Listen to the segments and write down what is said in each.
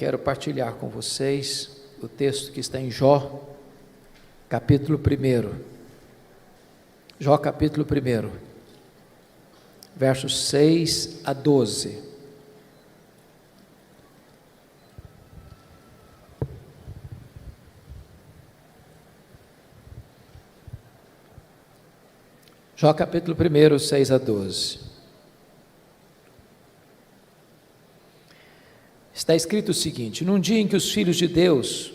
Quero partilhar com vocês o texto que está em Jó, capítulo 1. Jó, capítulo 1, versos 6 a 12. Jó, capítulo 1, 6 a 12. Está escrito o seguinte: num dia em que os filhos de Deus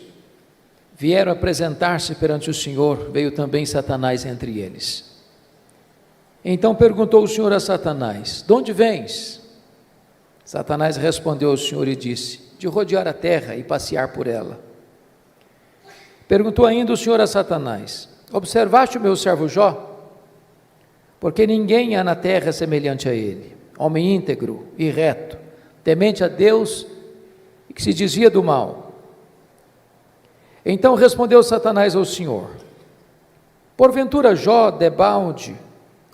vieram apresentar-se perante o Senhor, veio também Satanás entre eles. Então perguntou o Senhor a Satanás: de onde vens? Satanás respondeu ao Senhor e disse: de rodear a terra e passear por ela. Perguntou ainda o Senhor a Satanás: observaste o meu servo Jó? Porque ninguém há na terra semelhante a ele, homem íntegro e reto, temente a Deus e que se desvia do mal. Então respondeu Satanás ao Senhor: porventura Jó debalde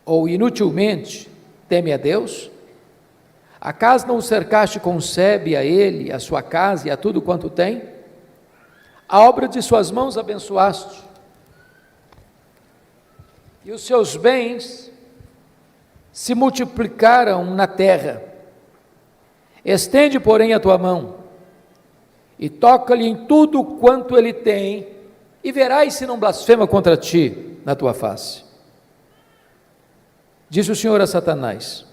ou inutilmente teme a Deus? Acaso não o cercaste com sebe a ele, a sua casa e a tudo quanto tem? A obra de suas mãos abençoaste, e os seus bens se multiplicaram na terra. Estende, porém, a tua mão e toca-lhe em tudo quanto ele tem, e verás se não blasfema contra ti na tua face. Disse o Senhor a Satanás: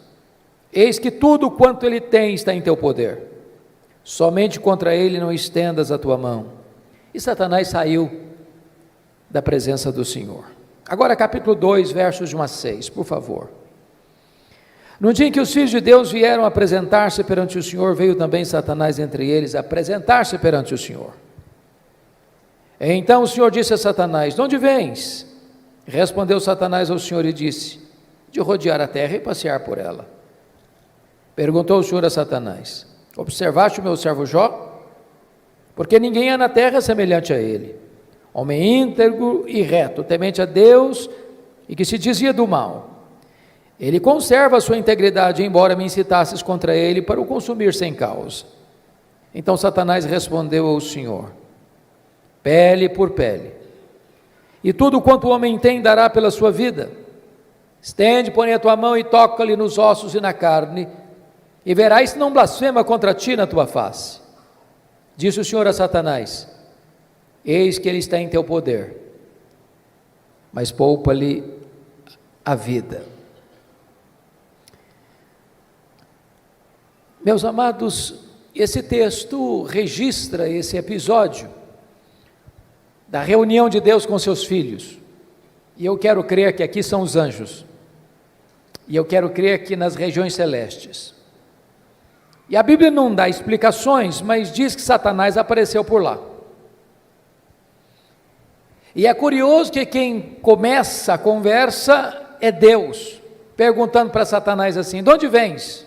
eis que tudo quanto ele tem está em teu poder, somente contra ele não estendas a tua mão. E Satanás saiu da presença do Senhor. Agora capítulo 2, versos de 1 a 6, por favor. No dia em que os filhos de Deus vieram apresentar-se perante o Senhor, veio também Satanás entre eles apresentar-se perante o Senhor. Então o Senhor disse a Satanás: de onde vens? Respondeu Satanás ao Senhor e disse: de rodear a terra e passear por ela. Perguntou o Senhor a Satanás: observaste o meu servo Jó? Porque ninguém há na terra semelhante a ele, homem íntegro e reto, temente a Deus e que se desvia do mal. Ele conserva a sua integridade, embora me incitasses contra ele para o consumir sem causa. Então Satanás respondeu ao Senhor: pele por pele, e tudo quanto o homem tem dará pela sua vida. Estende, porém, a tua mão e toca-lhe nos ossos e na carne, e verás se não blasfema contra ti na tua face. Disse o Senhor a Satanás: eis que ele está em teu poder, mas poupa-lhe a vida. Meus amados, esse texto registra esse episódio da reunião de Deus com seus filhos, e eu quero crer que aqui são os anjos, e eu quero crer que nas regiões celestes. E a Bíblia não dá explicações, mas diz que Satanás apareceu por lá. E é curioso que quem começa a conversa é Deus, perguntando para Satanás assim: de onde vens?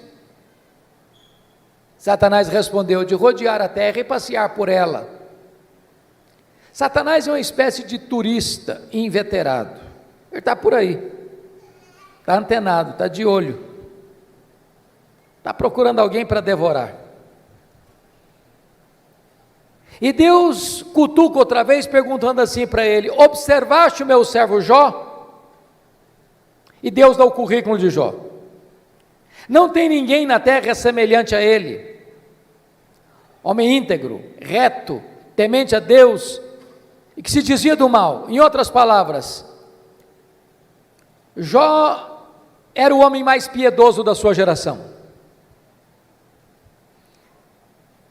Satanás respondeu: de rodear a terra e passear por ela. Satanás é uma espécie de turista inveterado. Ele está por aí, está antenado, está de olho, está procurando alguém para devorar. E Deus cutuca outra vez, perguntando assim para ele: observaste o meu servo Jó? E Deus dá o currículo de Jó. Não tem ninguém na terra semelhante a ele, homem íntegro, reto, temente a Deus e que se desvia do mal. Em outras palavras, Jó era o homem mais piedoso da sua geração.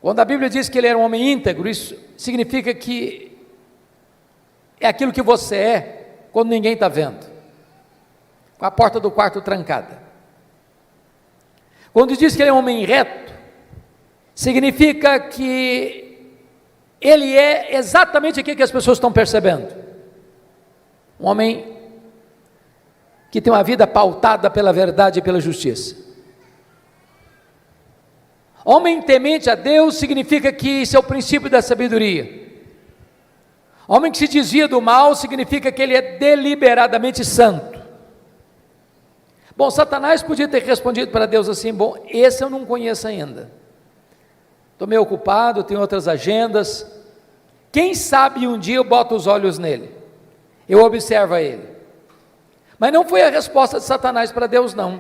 Quando a Bíblia diz que ele era um homem íntegro, isso significa que é aquilo que você é quando ninguém está vendo, com a porta do quarto trancada. Quando diz que ele é um homem reto, significa que ele é exatamente aquilo que as pessoas estão percebendo. Um homem que tem uma vida pautada pela verdade e pela justiça. Homem temente a Deus significa que isso é o princípio da sabedoria. Homem que se desvia do mal significa que ele é deliberadamente santo. Bom, Satanás podia ter respondido para Deus assim: bom, esse eu não conheço ainda. estou meio ocupado, tenho outras agendas. Quem sabe um dia eu boto os olhos nele, eu observo ele. Mas não foi a resposta de Satanás para Deus, não.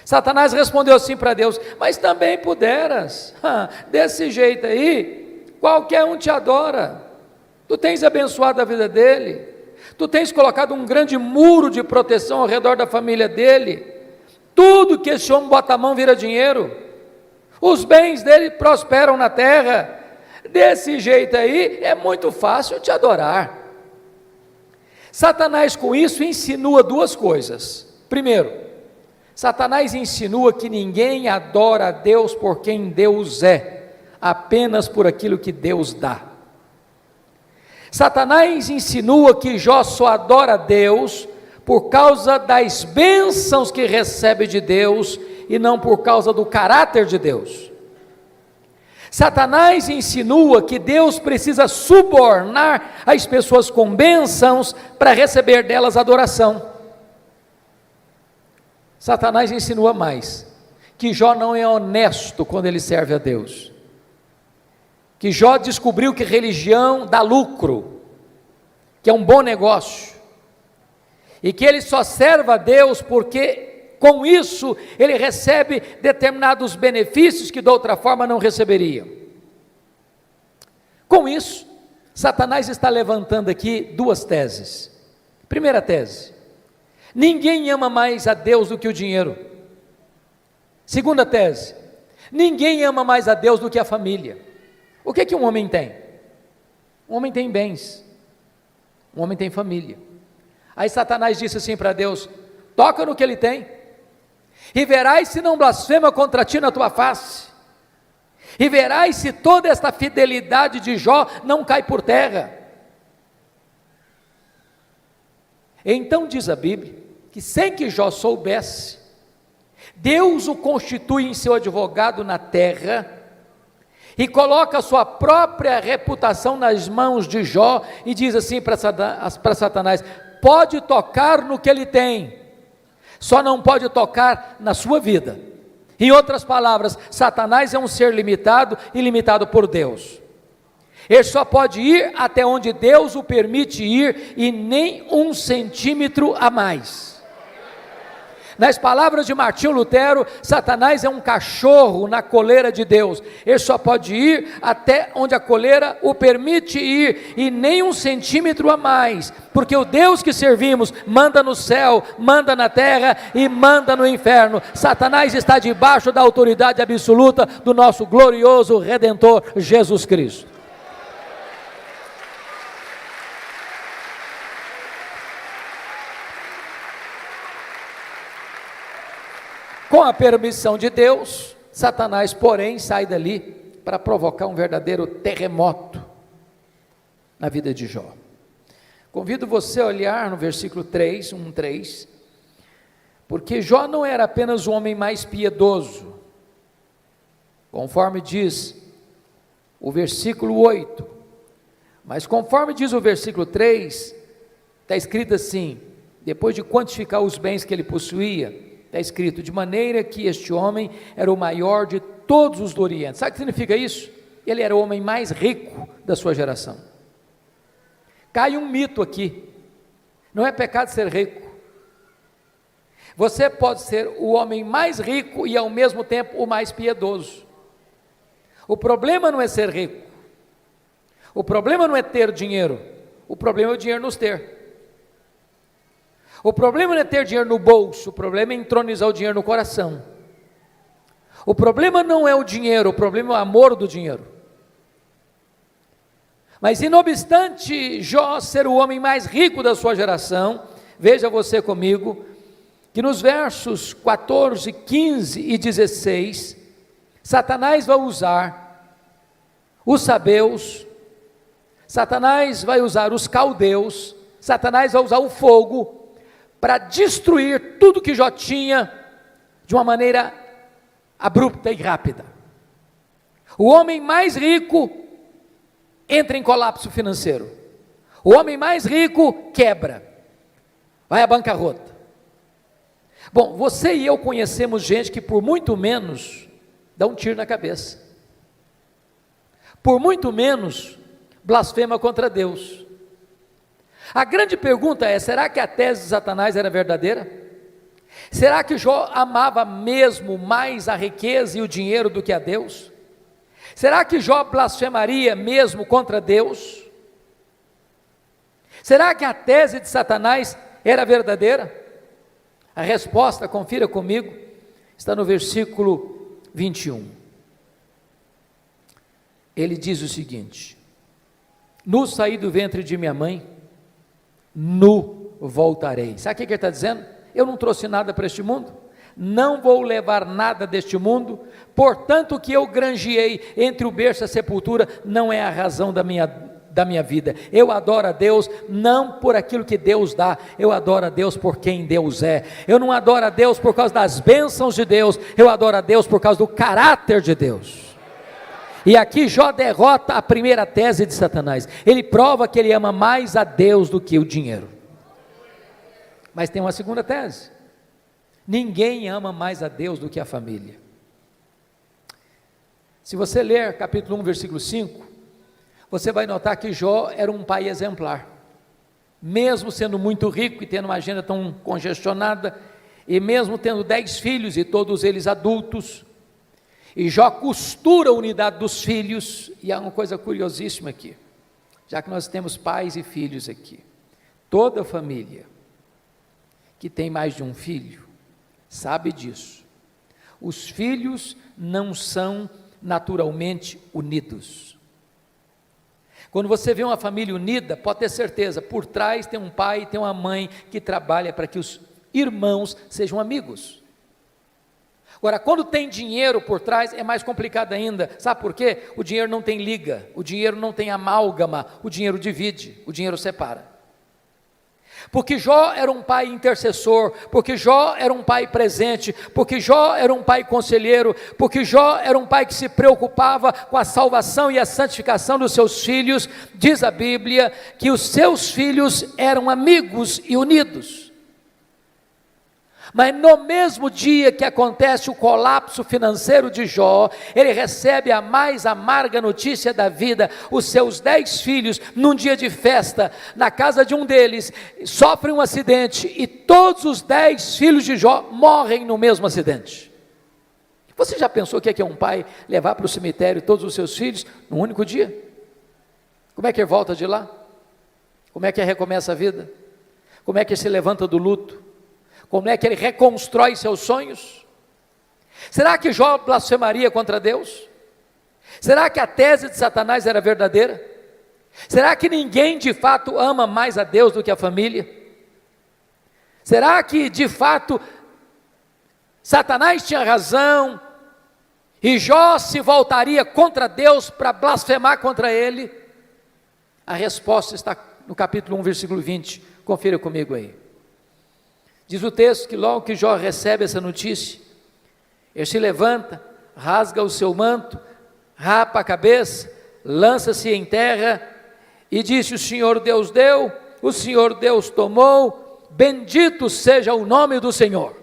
Satanás respondeu assim para Deus: mas também puderas, desse jeito aí, qualquer um te adora, tu tens abençoado a vida dele, tu tens colocado um grande muro de proteção ao redor da família dele, tudo que esse homem bota a mão vira dinheiro, os bens dele prosperam na terra, desse jeito aí é muito fácil te adorar. Satanás com isso insinua duas coisas. Primeiro, Satanás insinua que ninguém adora a Deus por quem Deus é, apenas por aquilo que Deus dá. Satanás insinua que Jó só adora a Deus por causa das bênçãos que recebe de Deus e não por causa do caráter de Deus. Satanás insinua que Deus precisa subornar as pessoas com bênçãos para receber delas adoração. Satanás insinua mais, que Jó não é honesto quando ele serve a Deus, que Jó descobriu que religião dá lucro, que é um bom negócio, e que ele só serve a Deus porque com isso ele recebe determinados benefícios que de outra forma não receberia. Com isso, Satanás está levantando aqui duas teses. Primeira tese: ninguém ama mais a Deus do que o dinheiro. Segunda tese: ninguém ama mais a Deus do que a família. O que um homem tem? Um homem tem bens, um homem tem família. Aí Satanás disse assim para Deus: toca no que ele tem, e verás se não blasfema contra ti na tua face, e verás se toda esta fidelidade de Jó não cai por terra. Então diz a Bíblia, que sem que Jó soubesse, Deus o constitui em seu advogado na terra, e coloca a sua própria reputação nas mãos de Jó, e diz assim para Satanás: pode tocar no que ele tem, só não pode tocar na sua vida. Em outras palavras, Satanás é um ser limitado e limitado por Deus. Ele só pode ir até onde Deus o permite ir, e nem 1 centímetro a mais. Nas palavras de Martinho Lutero, Satanás é um cachorro na coleira de Deus. Ele só pode ir até onde a coleira o permite ir, e nem 1 centímetro a mais, porque o Deus que servimos manda no céu, manda na terra e manda no inferno. Satanás está debaixo da autoridade absoluta do nosso glorioso Redentor Jesus Cristo. Com a permissão de Deus, Satanás, porém, sai dali para provocar um verdadeiro terremoto na vida de Jó. Convido você a olhar no versículo 3, 1:3, porque Jó não era apenas o homem mais piedoso, conforme diz o versículo 8, mas conforme diz o versículo 3, está escrito assim, depois de quantificar os bens que ele possuía, está escrito: de maneira que este homem era o maior de todos os do Oriente. Sabe o que significa isso? Ele era o homem mais rico da sua geração. Cai um mito aqui: não é pecado ser rico. Você pode ser o homem mais rico e ao mesmo tempo o mais piedoso. O problema não é ser rico, o problema não é ter dinheiro, o problema é o dinheiro nos ter. O problema não é ter dinheiro no bolso, o problema é entronizar o dinheiro no coração. O problema não é o dinheiro, o problema é o amor do dinheiro. Mas, não obstante Jó ser o homem mais rico da sua geração, veja você comigo, que nos versos 14, 15 e 16, Satanás vai usar os sabeus, Satanás vai usar os caldeus, Satanás vai usar o fogo, para destruir tudo que Jó tinha de uma maneira abrupta e rápida. O homem mais rico entra em colapso financeiro. O homem mais rico quebra, vai à bancarrota. Bom, você e eu conhecemos gente que por muito menos dá um tiro na cabeça. por muito menos blasfema contra Deus. A grande pergunta é: será que a tese de Satanás era verdadeira? Será que Jó amava mesmo mais a riqueza e o dinheiro do que a Deus? Será que Jó blasfemaria mesmo contra Deus? Será que a tese de Satanás era verdadeira? A resposta, confira comigo, está no versículo 21. Ele diz o seguinte: nu saí do ventre de minha mãe, nu voltarei. Sabe o que ele está dizendo? Eu não trouxe nada para este mundo, não vou levar nada deste mundo, portanto o que eu granjeei entre o berço e a sepultura não é a razão da minha vida. Eu adoro a Deus não por aquilo que Deus dá, eu adoro a Deus por quem Deus é. Eu não adoro a Deus por causa das bênçãos de Deus, eu adoro a Deus por causa do caráter de Deus. E aqui Jó derrota a primeira tese de Satanás. Ele prova que ele ama mais a Deus do que o dinheiro. Mas tem uma segunda tese: ninguém ama mais a Deus do que a família. Se você ler capítulo 1, versículo 5, você vai notar que Jó era um pai exemplar. Mesmo sendo muito rico e tendo uma agenda tão congestionada, e mesmo tendo 10 filhos e todos eles adultos, e Jó costura a unidade dos filhos. E há uma coisa curiosíssima aqui, já que nós temos pais e filhos aqui, toda família que tem mais de um filho sabe disso. Os filhos não são naturalmente unidos. Quando você vê uma família unida, pode ter certeza, por trás tem um pai e tem uma mãe que trabalha para que os irmãos sejam amigos. Agora, quando tem dinheiro por trás, é mais complicado ainda. Sabe por quê? O dinheiro não tem liga, o dinheiro não tem amálgama, o dinheiro divide, o dinheiro separa. Porque Jó era um pai intercessor, porque Jó era um pai presente, porque Jó era um pai conselheiro, porque Jó era um pai que se preocupava com a salvação e a santificação dos seus filhos. Diz a Bíblia que os seus filhos eram amigos e unidos. Mas no mesmo dia que acontece o colapso financeiro de Jó, ele recebe a mais amarga notícia da vida. Os seus 10 filhos, num dia de festa, na casa de um deles, sofrem um acidente, e todos os 10 filhos de Jó morrem no mesmo acidente. Você já pensou o que é um pai levar para o cemitério todos os seus filhos num único dia? Como é que ele volta de lá? Como é que ele recomeça a vida? Como é que ele se levanta do luto? Como é que ele reconstrói seus sonhos? Será que Jó blasfemaria contra Deus? Será que a tese de Satanás era verdadeira? Será que ninguém de fato ama mais a Deus do que a família? Será que de fato Satanás tinha razão e Jó se voltaria contra Deus para blasfemar contra ele? A resposta está no capítulo 1, versículo 20, confira comigo aí. Diz o texto que logo que Jó recebe essa notícia, ele se levanta, rasga o seu manto, rapa a cabeça, lança-se em terra e disse: o Senhor Deus deu, o Senhor Deus tomou, bendito seja o nome do Senhor.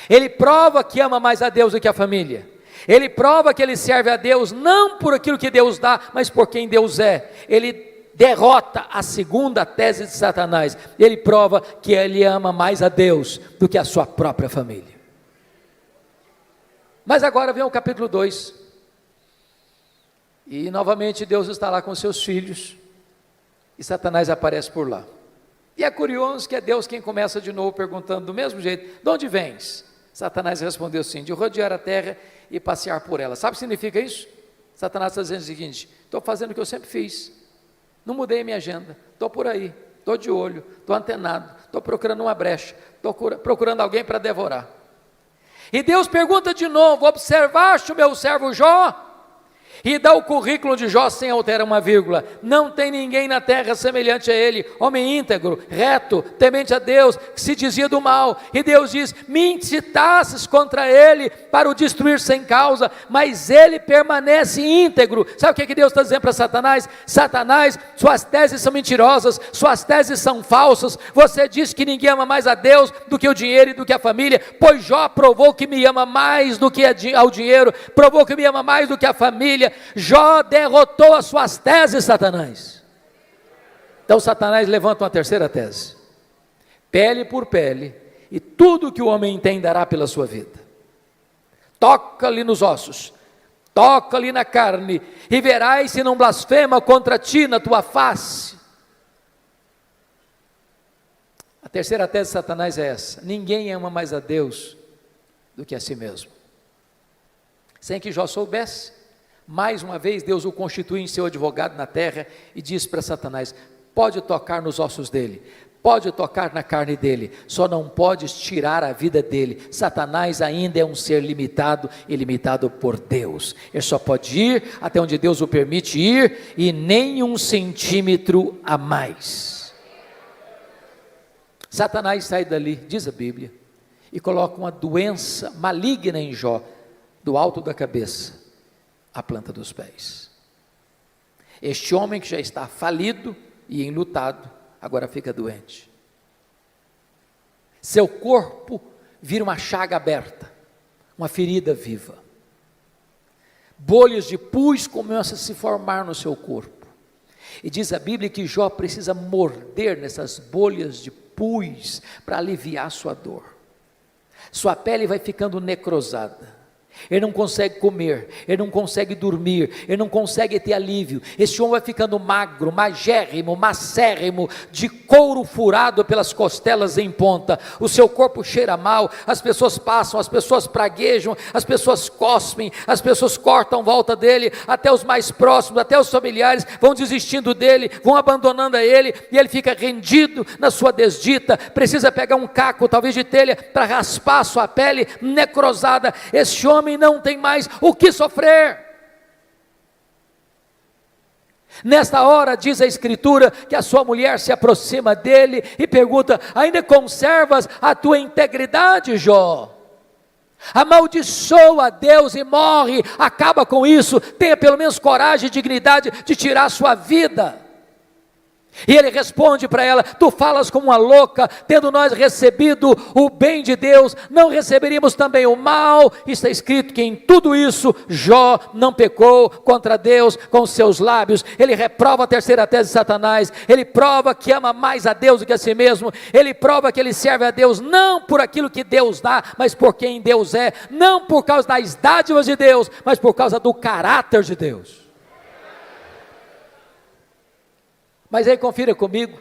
Ele prova que ama mais a Deus do que a família. Ele prova que ele serve a Deus não por aquilo que Deus dá, mas por quem Deus é. Ele derrota a segunda tese de Satanás. Ele prova que ele ama mais a Deus do que a sua própria família. Mas agora vem o capítulo 2. E novamente Deus está lá com seus filhos, e Satanás aparece por lá. E é curioso que é Deus quem começa de novo perguntando do mesmo jeito: de onde vens? Satanás respondeu assim: de rodear a terra e passear por ela. Sabe o que significa isso? Satanás está dizendo o seguinte: estou fazendo o que eu sempre fiz, não mudei a minha agenda, estou por aí, estou de olho, estou antenado, estou procurando uma brecha, estou procurando alguém para devorar. E Deus pergunta de novo: observaste o meu servo Jó? E dá o currículo de Jó sem alterar uma vírgula. Não tem ninguém na terra semelhante a ele, homem íntegro, reto, temente a Deus, que se dizia do mal. E Deus diz: me incitasses contra ele para o destruir sem causa, mas ele permanece íntegro. Sabe o que Deus está dizendo para Satanás? Satanás, suas teses são mentirosas, suas teses são falsas. Você diz que ninguém ama mais a Deus do que o dinheiro e do que a família, pois Jó provou que me ama mais do que ao dinheiro, provou que me ama mais do que a família. Bíblia, Jó derrotou as suas teses, Satanás. Então Satanás levanta uma terceira tese: pele por pele, e tudo que o homem tem dará pela sua vida. Toca-lhe nos ossos, toca-lhe na carne, e verás se não blasfema contra ti na tua face. A terceira tese de Satanás é essa: ninguém ama mais a Deus do que a si mesmo. Sem que Jó soubesse, mais uma vez Deus o constitui em seu advogado na terra e diz para Satanás: pode tocar nos ossos dele, pode tocar na carne dele, só não podes tirar a vida dele. Satanás ainda é um ser limitado e limitado por Deus. Ele só pode ir até onde Deus o permite ir, e nem 1 centímetro a mais. Satanás sai dali, diz a Bíblia, e coloca uma doença maligna em Jó, do alto da cabeça à planta dos pés. Este homem que já está falido e enlutado, agora fica doente. Seu corpo vira uma chaga aberta, uma ferida viva. Bolhas de pus começam a se formar no seu corpo. E diz a Bíblia que Jó precisa morder nessas bolhas de pus para aliviar sua dor. Sua pele vai ficando necrosada. Ele não consegue comer, ele não consegue dormir, ele não consegue ter alívio. Esse homem vai ficando magro, magérrimo, macérrimo, de couro furado pelas costelas em ponta. O seu corpo cheira mal, as pessoas passam, as pessoas praguejam, as pessoas cospem, as pessoas cortam volta dele, até os mais próximos, até os familiares vão desistindo dele, vão abandonando a ele, e ele fica rendido na sua desdita, precisa pegar um caco, talvez de telha, para raspar a sua pele necrosada. Esse homem não tem mais o que sofrer. Nesta hora, diz a Escritura, que a sua mulher se aproxima dele e pergunta: ainda conservas a tua integridade, Jó? Amaldiçoa a Deus e morre, acaba com isso, tenha pelo menos coragem e dignidade de tirar a sua vida. E ele responde para ela: tu falas como uma louca, tendo nós recebido o bem de Deus, não receberíamos também o mal? Está escrito que em tudo isso Jó não pecou contra Deus com os seus lábios. Ele reprova a terceira tese de Satanás, ele prova que ama mais a Deus do que a si mesmo, ele prova que ele serve a Deus não por aquilo que Deus dá, mas por quem Deus é, não por causa das dádivas de Deus, mas por causa do caráter de Deus. Mas aí confira comigo,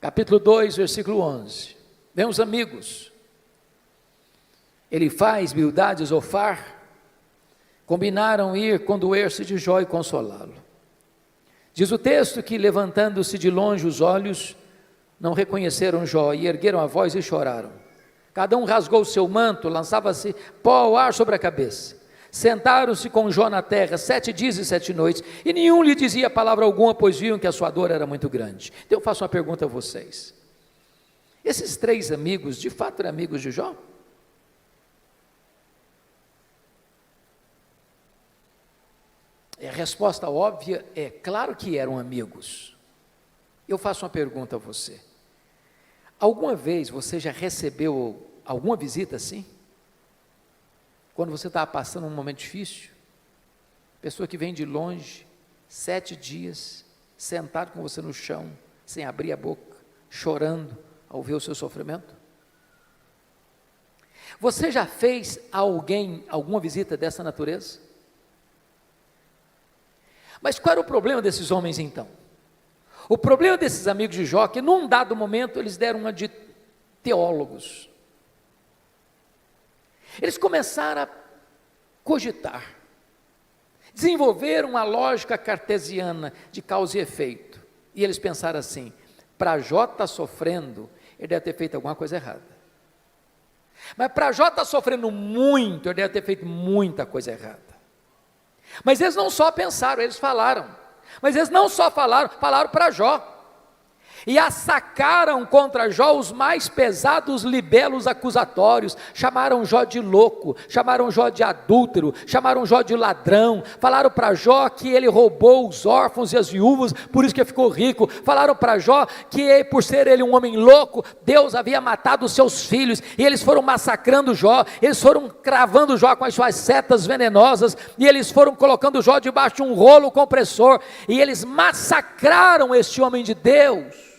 capítulo 2, versículo 11, vem os amigos, Elifaz, Bildade e Zofar, combinaram ir condoer-se de Jó e consolá-lo. Diz o texto que, levantando-se de longe os olhos, não reconheceram Jó, e ergueram a voz e choraram. Cada um rasgou o seu manto, lançava-se pó ao ar sobre a cabeça. Sentaram-se com Jó na terra 7 dias e 7 noites, e nenhum lhe dizia palavra alguma, pois viam que a sua dor era muito grande. Então eu faço uma pergunta a vocês: esses 3 amigos, de fato eram amigos de Jó? A resposta óbvia é: claro que eram amigos. Eu faço uma pergunta a você: alguma vez você já recebeu alguma visita assim? Quando você estava passando um momento difícil, pessoa que vem de longe, 7 dias, sentado com você no chão, sem abrir a boca, chorando ao ver o seu sofrimento? Você já fez a alguém alguma visita dessa natureza? Mas qual era o problema desses homens então? O problema desses amigos de Jó, que num dado momento eles deram uma de teólogos. Eles começaram a cogitar, desenvolveram uma lógica cartesiana de causa e efeito, e eles pensaram assim: para Jó estar sofrendo, ele deve ter feito alguma coisa errada, mas para Jó estar sofrendo muito, ele deve ter feito muita coisa errada. Mas eles não só pensaram, eles falaram, mas eles não só falaram para Jó, e assacaram contra Jó os mais pesados libelos acusatórios, chamaram Jó de louco, chamaram Jó de adúltero, chamaram Jó de ladrão, falaram para Jó que ele roubou os órfãos e as viúvas, por isso que ficou rico, falaram para Jó que por ser ele um homem louco, Deus havia matado os seus filhos, e eles foram massacrando Jó, eles foram cravando Jó com as suas setas venenosas, e eles foram colocando Jó debaixo de um rolo compressor, e eles massacraram este homem de Deus.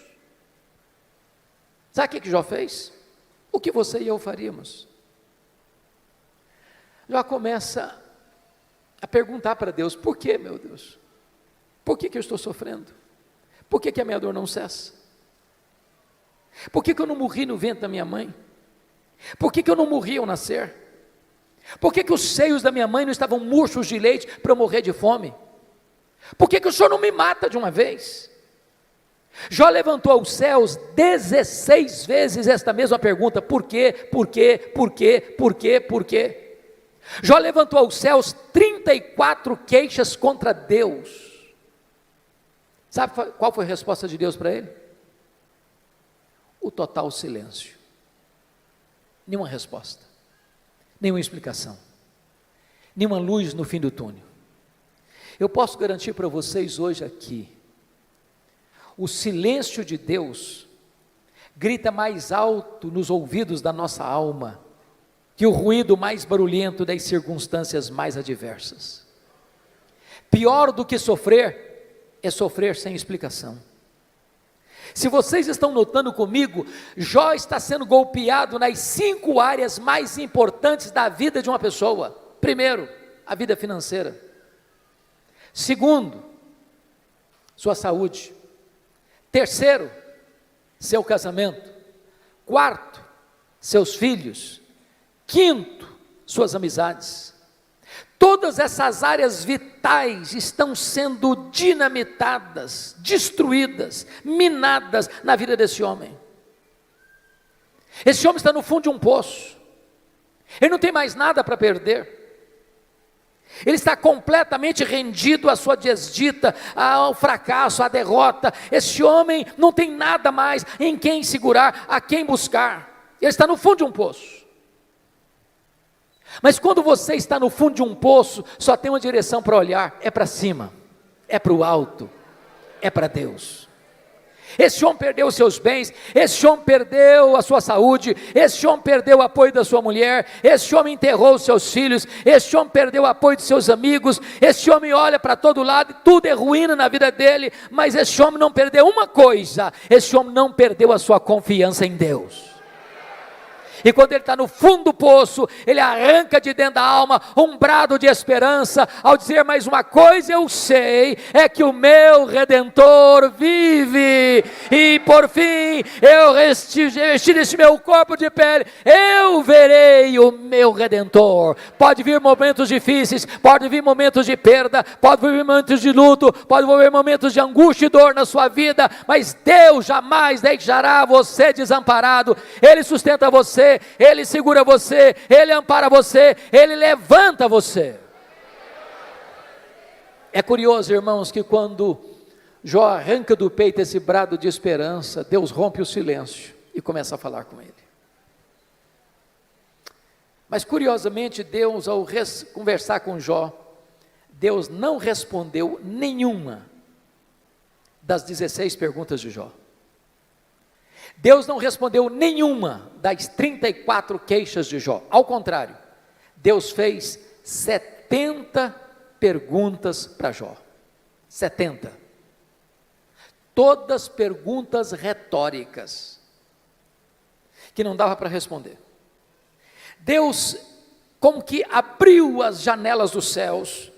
Sabe o que Jó fez? O que você e eu faríamos? Jó começa a perguntar para Deus: por que, meu Deus? Por que eu estou sofrendo? Por que a minha dor não cessa? Por que eu não morri no ventre da minha mãe? Por que eu não morri ao nascer? Por que os seios da minha mãe não estavam murchos de leite para eu morrer de fome? Por que o Senhor não me mata de uma vez? Jó levantou aos céus 16 vezes esta mesma pergunta: por quê, por quê, por quê, por quê, por quê? Jó levantou aos céus 34 queixas contra Deus. Sabe qual foi a resposta de Deus para ele? O total silêncio. Nenhuma resposta, nenhuma explicação, nenhuma luz no fim do túnel. Eu posso garantir para vocês hoje aqui, o silêncio de Deus grita mais alto nos ouvidos da nossa alma que o ruído mais barulhento das circunstâncias mais adversas. Pior do que sofrer é sofrer sem explicação. Se vocês estão notando comigo, Jó está sendo golpeado nas 5 áreas mais importantes da vida de uma pessoa. Primeiro, a vida financeira. Segundo, sua saúde. Terceiro, seu casamento. Quarto, seus filhos. Quinto, suas amizades. Todas essas áreas vitais estão sendo dinamitadas, destruídas, minadas na vida desse homem. Esse homem está no fundo de um poço, ele não tem mais nada para perder, ele está completamente rendido à sua desdita, ao fracasso, à derrota. Esse homem não tem nada mais em quem segurar, a quem buscar, ele está no fundo de um poço. Mas quando você está no fundo de um poço, só tem uma direção para olhar, é para cima, é para o alto, é para Deus. Esse homem perdeu os seus bens, esse homem perdeu a sua saúde, esse homem perdeu o apoio da sua mulher, esse homem enterrou os seus filhos, esse homem perdeu o apoio de seus amigos, esse homem olha para todo lado e tudo é ruína na vida dele, mas esse homem não perdeu uma coisa, esse homem não perdeu a sua confiança em Deus. E quando ele está no fundo do poço, ele arranca de dentro da alma um brado de esperança, ao dizer: mais uma coisa eu sei, é que o meu Redentor vive, e por fim, eu vestir este meu corpo de pele, eu verei o meu Redentor. Pode vir momentos difíceis, pode vir momentos de perda, pode vir momentos de luto, pode vir momentos de angústia e dor na sua vida, mas Deus jamais deixará você desamparado. Ele sustenta você, Ele segura você, Ele ampara você, Ele levanta você. É curioso, irmãos, que quando Jó arranca do peito esse brado de esperança, Deus rompe o silêncio e começa a falar com ele. Mas curiosamente, Deus, ao conversar com Jó, Deus não respondeu nenhuma das 16 perguntas de Jó. Deus não respondeu nenhuma das 34 queixas de Jó. Ao contrário, Deus fez 70 perguntas para Jó. 70. Todas perguntas retóricas, que não dava para responder. Deus como que abriu as janelas dos céus,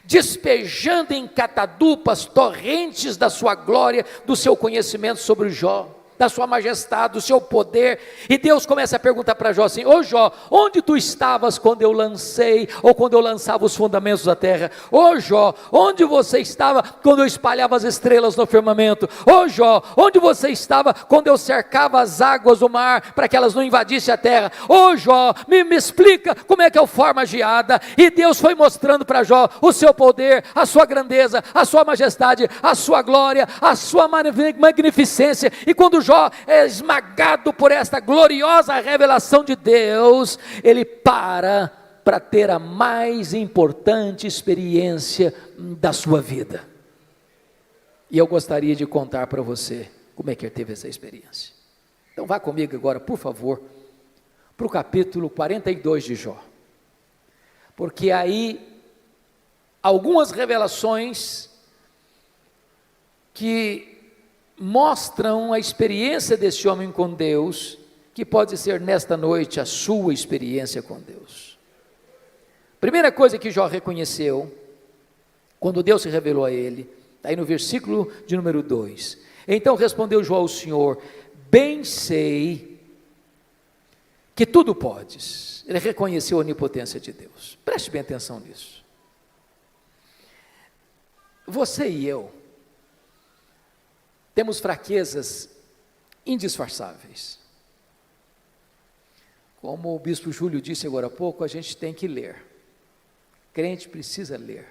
despejando em catadupas torrentes da sua glória, do seu conhecimento sobre Jó. da sua majestade, do seu poder, e Deus começa a perguntar para Jó assim: ô Jó, onde tu estavas quando eu lancei, ou quando eu lançava os fundamentos da terra? Ô Jó, onde você estava quando eu espalhava as estrelas no firmamento? Ô Jó, onde você estava quando eu cercava as águas do mar, para que elas não invadissem a terra? Ô Jó, me explica como é que eu formo a geada. E Deus foi mostrando para Jó o seu poder, a sua grandeza, a sua majestade, a sua glória, a sua magnificência. E quando Jó é esmagado por esta gloriosa revelação de Deus, ele para ter a mais importante experiência da sua vida. E eu gostaria de contar para você como é que ele teve essa experiência. Então vá comigo agora, por favor, para o capítulo 42 de Jó, porque aí algumas revelações que mostram a experiência desse homem com Deus, que pode ser nesta noite a sua experiência com Deus. Primeira coisa que Jó reconheceu, quando Deus se revelou a ele, está aí no versículo de número 2, então respondeu Jó ao Senhor: bem sei que tudo podes. Ele reconheceu a onipotência de Deus. Preste bem atenção nisso. Você e eu temos fraquezas indisfarçáveis. Como o bispo Júlio disse agora há pouco, a gente tem que ler. Crente precisa ler.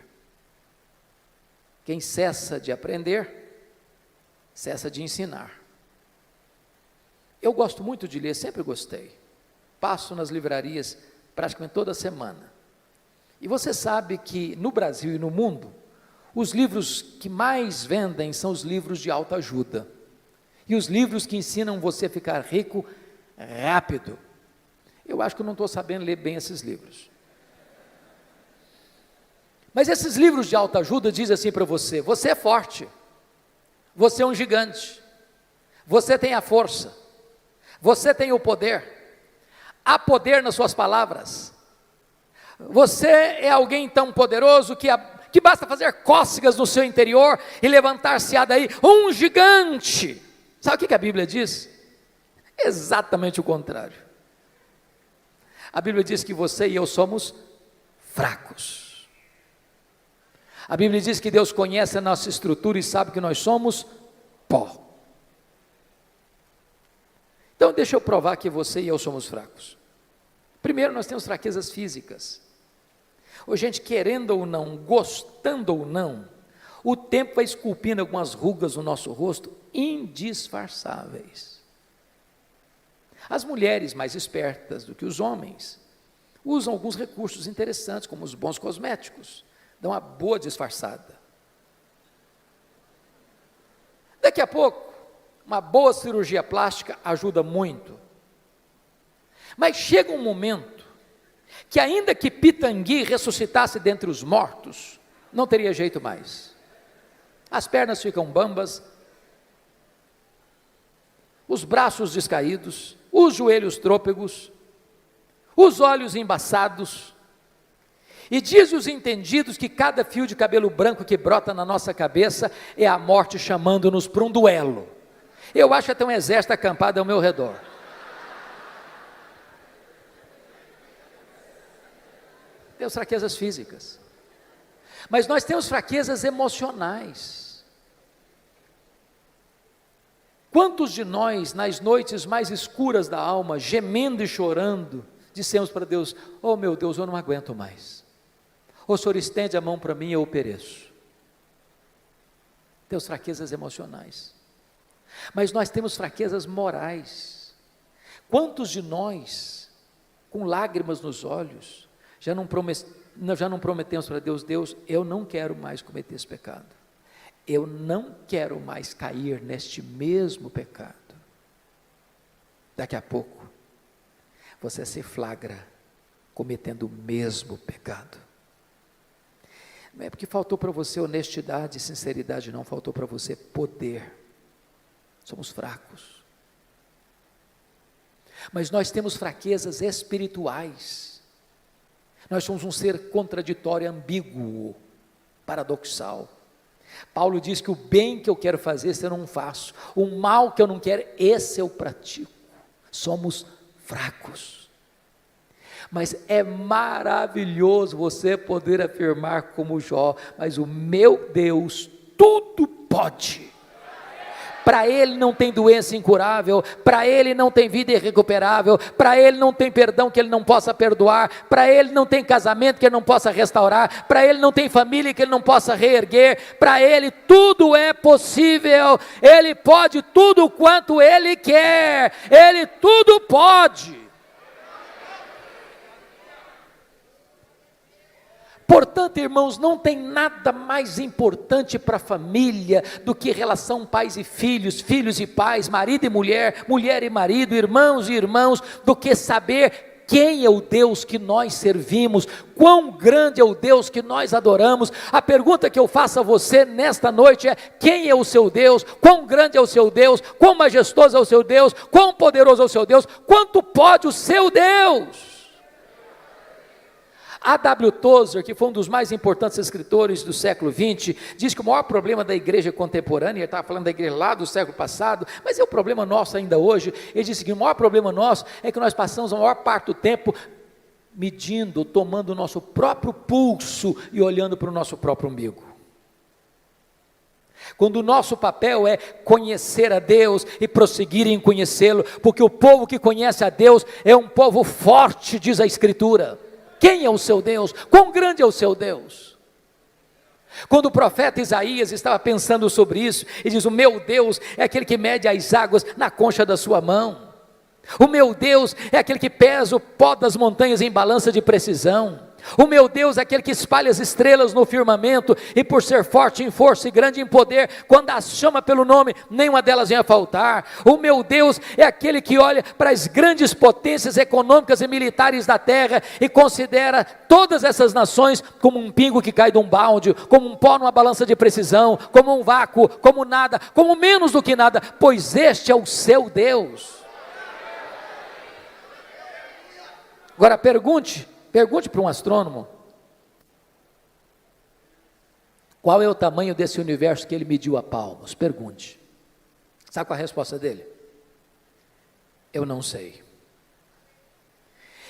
Quem cessa de aprender, cessa de ensinar. Eu gosto muito de ler, sempre gostei. Passo nas livrarias praticamente toda semana. E você sabe que no Brasil e no mundo, os livros que mais vendem são os livros de autoajuda. E os livros que ensinam você a ficar rico rápido. Eu acho que eu não estou sabendo ler bem esses livros. Mas esses livros de autoajuda dizem assim para você: você é forte, você é um gigante, você tem a força, você tem o poder, há poder nas suas palavras, você é alguém tão poderoso que basta fazer cócegas no seu interior e levantar-se-á daí um gigante. Sabe o que a Bíblia diz? Exatamente o contrário. A Bíblia diz que você e eu somos fracos. A Bíblia diz que Deus conhece a nossa estrutura e sabe que nós somos pó. Então deixa eu provar que você e eu somos fracos. Primeiro, nós temos fraquezas físicas. Ô, gente, querendo ou não, gostando ou não, o tempo vai esculpindo algumas rugas no nosso rosto indisfarçáveis. As mulheres mais espertas do que os homens usam alguns recursos interessantes, como os bons cosméticos, dão uma boa disfarçada. Daqui a pouco, uma boa cirurgia plástica ajuda muito. Mas chega um momento que, ainda que Pitangui ressuscitasse dentre os mortos, não teria jeito mais. As pernas ficam bambas, os braços descaídos, os joelhos trôpegos, os olhos embaçados. E diz os entendidos que cada fio de cabelo branco que brota na nossa cabeça é a morte chamando-nos para um duelo. Eu acho até um exército acampado ao meu redor. Temos fraquezas físicas, mas nós temos fraquezas emocionais. Quantos de nós, nas noites mais escuras da alma, gemendo e chorando, dissemos para Deus: oh meu Deus, eu não aguento mais, o Senhor estende a mão para mim e eu pereço. Temos fraquezas emocionais, mas nós temos fraquezas morais. Quantos de nós, com lágrimas nos olhos, já não prometemos para Deus: Deus, eu não quero mais cometer esse pecado, eu não quero mais cair neste mesmo pecado. Daqui a pouco, você se flagra cometendo o mesmo pecado. Não é porque faltou para você honestidade e sinceridade, não, faltou para você poder. Somos fracos. Mas nós temos fraquezas espirituais. Nós somos um ser contraditório, ambíguo, paradoxal. Paulo diz que o bem que eu quero fazer, esse eu não faço, o mal que eu não quero, esse eu pratico. Somos fracos, mas é maravilhoso você poder afirmar como Jó, mas o meu Deus tudo pode. Para Ele não tem doença incurável, para Ele não tem vida irrecuperável, para Ele não tem perdão que Ele não possa perdoar, para Ele não tem casamento que Ele não possa restaurar, para Ele não tem família que Ele não possa reerguer, para Ele tudo é possível, Ele pode tudo quanto Ele quer, Ele tudo pode. Portanto, irmãos, não tem nada mais importante para a família do que relação pais e filhos, filhos e pais, marido e mulher, mulher e marido, irmãos e irmãos, do que saber quem é o Deus que nós servimos, quão grande é o Deus que nós adoramos. A pergunta que eu faço a você nesta noite é: quem é o seu Deus? Quão grande é o seu Deus? Quão majestoso é o seu Deus? Quão poderoso é o seu Deus? Quanto pode o seu Deus? A.W. Tozer, que foi um dos mais importantes escritores do século XX, diz que o maior problema da igreja contemporânea, ele estava falando da igreja lá do século passado, mas é o problema nosso ainda hoje. Ele disse que o maior problema nosso é que nós passamos a maior parte do tempo medindo, tomando o nosso próprio pulso e olhando para o nosso próprio umbigo. Quando o nosso papel é conhecer a Deus e prosseguir em conhecê-lo, porque o povo que conhece a Deus é um povo forte, diz a Escritura. Quem é o seu Deus? Quão grande é o seu Deus? Quando o profeta Isaías estava pensando sobre isso, ele diz: o meu Deus é aquele que mede as águas na concha da sua mão. O meu Deus é aquele que pesa o pó das montanhas em balança de precisão. O meu Deus é aquele que espalha as estrelas no firmamento, e por ser forte em força e grande em poder, quando as chama pelo nome, nenhuma delas vem a faltar. O meu Deus é aquele que olha para as grandes potências econômicas e militares da terra e considera todas essas nações como um pingo que cai de um balde, como um pó numa balança de precisão, como um vácuo, como nada, como menos do que nada, pois este é o seu Deus. Agora pergunte para um astrônomo, qual é o tamanho desse universo que ele mediu a palmos? Pergunte. Sabe qual é a resposta dele? Eu não sei.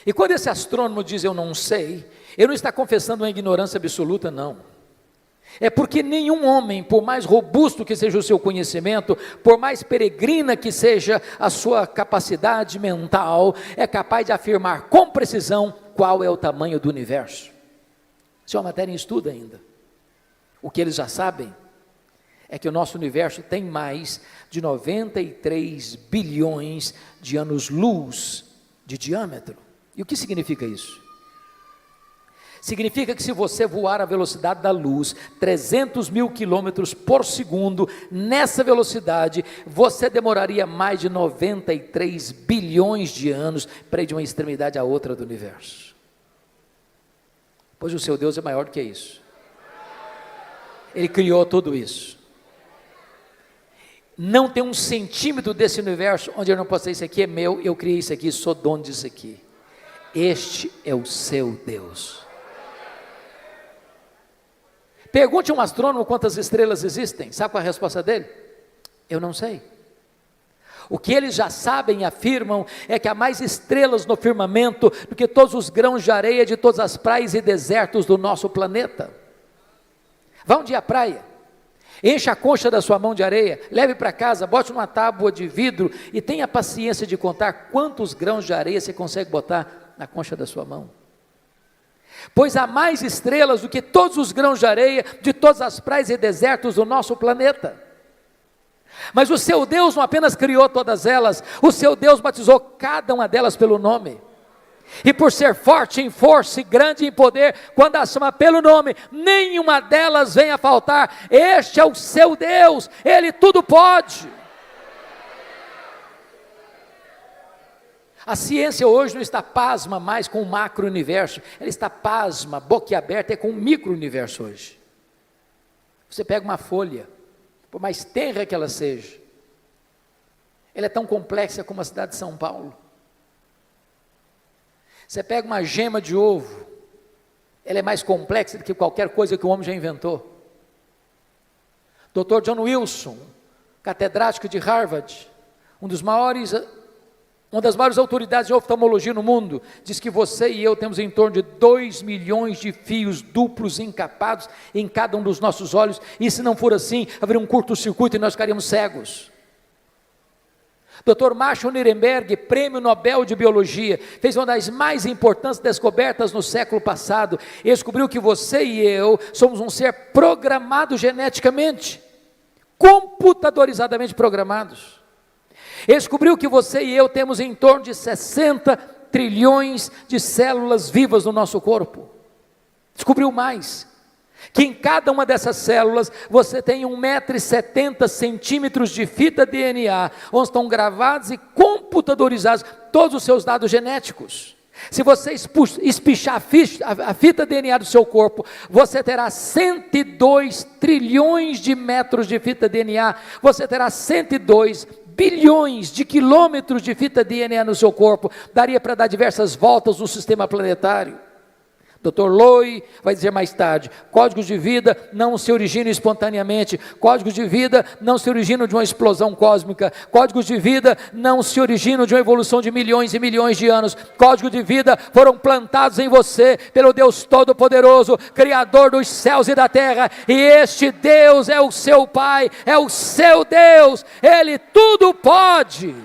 E quando esse astrônomo diz eu não sei, ele não está confessando uma ignorância absoluta, não. É porque nenhum homem, por mais robusto que seja o seu conhecimento, por mais peregrina que seja a sua capacidade mental, é capaz de afirmar com precisão qual é o tamanho do universo. Isso é uma matéria em estudo ainda. O que eles já sabem é que o nosso universo tem mais de 93 bilhões de anos-luz de diâmetro. E o que significa isso? Significa que se você voar à velocidade da luz, 300 mil quilômetros por segundo, nessa velocidade, você demoraria mais de 93 bilhões de anos para ir de uma extremidade à outra do universo. Pois o seu Deus é maior do que isso. Ele criou tudo isso. Não tem um centímetro desse universo onde eu não posso dizer: isso aqui é meu, eu criei isso aqui, sou dono disso aqui. Este é o seu Deus. Pergunte a um astrônomo quantas estrelas existem. Sabe qual é a resposta dele? Eu não sei. O que eles já sabem e afirmam é que há mais estrelas no firmamento do que todos os grãos de areia de todas as praias e desertos do nosso planeta. Vá um dia à praia, encha a concha da sua mão de areia, leve para casa, bote numa tábua de vidro e tenha paciência de contar quantos grãos de areia você consegue botar na concha da sua mão. Pois há mais estrelas do que todos os grãos de areia de todas as praias e desertos do nosso planeta. Mas o seu Deus não apenas criou todas elas, o seu Deus batizou cada uma delas pelo nome. E por ser forte em força e grande em poder, quando as chama pelo nome, nenhuma delas vem a faltar. Este é o seu Deus, Ele tudo pode. A ciência hoje não está pasma mais com o macro-universo, ela está pasma, boquiaberta, com o micro-universo hoje. Você pega uma folha, por mais tenra que ela seja, ela é tão complexa como a cidade de São Paulo. Você pega uma gema de ovo, ela é mais complexa do que qualquer coisa que o homem já inventou. Dr. John Wilson, catedrático de Harvard, uma das maiores autoridades de oftalmologia no mundo, diz que você e eu temos em torno de 2 milhões de fios duplos encapados em cada um dos nossos olhos, e se não for assim, haveria um curto-circuito e nós ficaríamos cegos. Dr. Marshall Nirenberg, prêmio Nobel de Biologia, fez uma das mais importantes descobertas no século passado. Ele descobriu que você e eu somos um ser programado geneticamente, computadorizadamente programados. Ele descobriu que você e eu temos em torno de 60 trilhões de células vivas no nosso corpo. Descobriu mais, que em cada uma dessas células você tem 1,70 m de fita DNA, onde estão gravados e computadorizados todos os seus dados genéticos. Se você espichar a fita DNA do seu corpo, você terá 102 trilhões de metros de fita DNA, você terá 102 bilhões de quilômetros de fita DNA no seu corpo, daria para dar diversas voltas no sistema planetário. Dr. Loy vai dizer mais tarde, códigos de vida não se originam espontaneamente, códigos de vida não se originam de uma explosão cósmica, códigos de vida não se originam de uma evolução de milhões e milhões de anos, códigos de vida foram plantados em você pelo Deus Todo-Poderoso, Criador dos céus e da terra, e este Deus é o seu Pai, é o seu Deus, Ele tudo pode.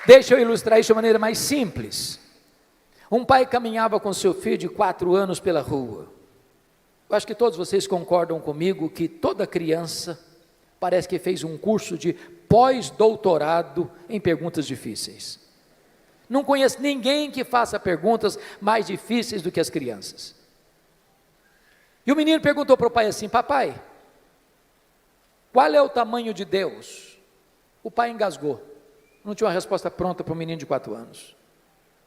Deixa eu ilustrar isso de uma maneira mais simples. Um pai caminhava com seu filho de 4 anos pela rua. Eu acho que todos vocês concordam comigo que toda criança parece que fez um curso de pós-doutorado em perguntas difíceis. Não conheço ninguém que faça perguntas mais difíceis do que as crianças. E o menino perguntou para o pai assim: papai, qual é o tamanho de Deus? O pai engasgou. Não tinha uma resposta pronta para um menino de 4 anos.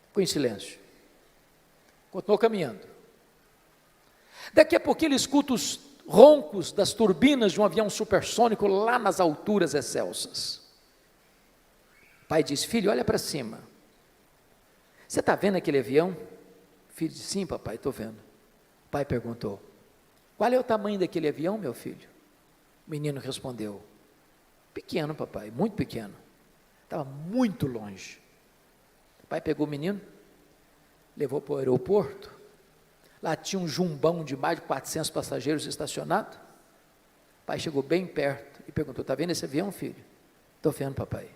Ficou em silêncio. Continuou caminhando. Daqui a pouquinho ele escuta os roncos das turbinas de um avião supersônico lá nas alturas excelsas. O pai diz: filho, olha para cima. Você está vendo aquele avião? O filho disse: sim, papai, estou vendo. O pai perguntou: qual é o tamanho daquele avião, meu filho? O menino respondeu: pequeno, papai, muito pequeno. Estava muito longe. O pai pegou o menino, levou para o aeroporto. Lá tinha um jumbão de mais de 400 passageiros estacionado. O pai chegou bem perto e perguntou: está vendo esse avião, filho? Estou vendo, papai.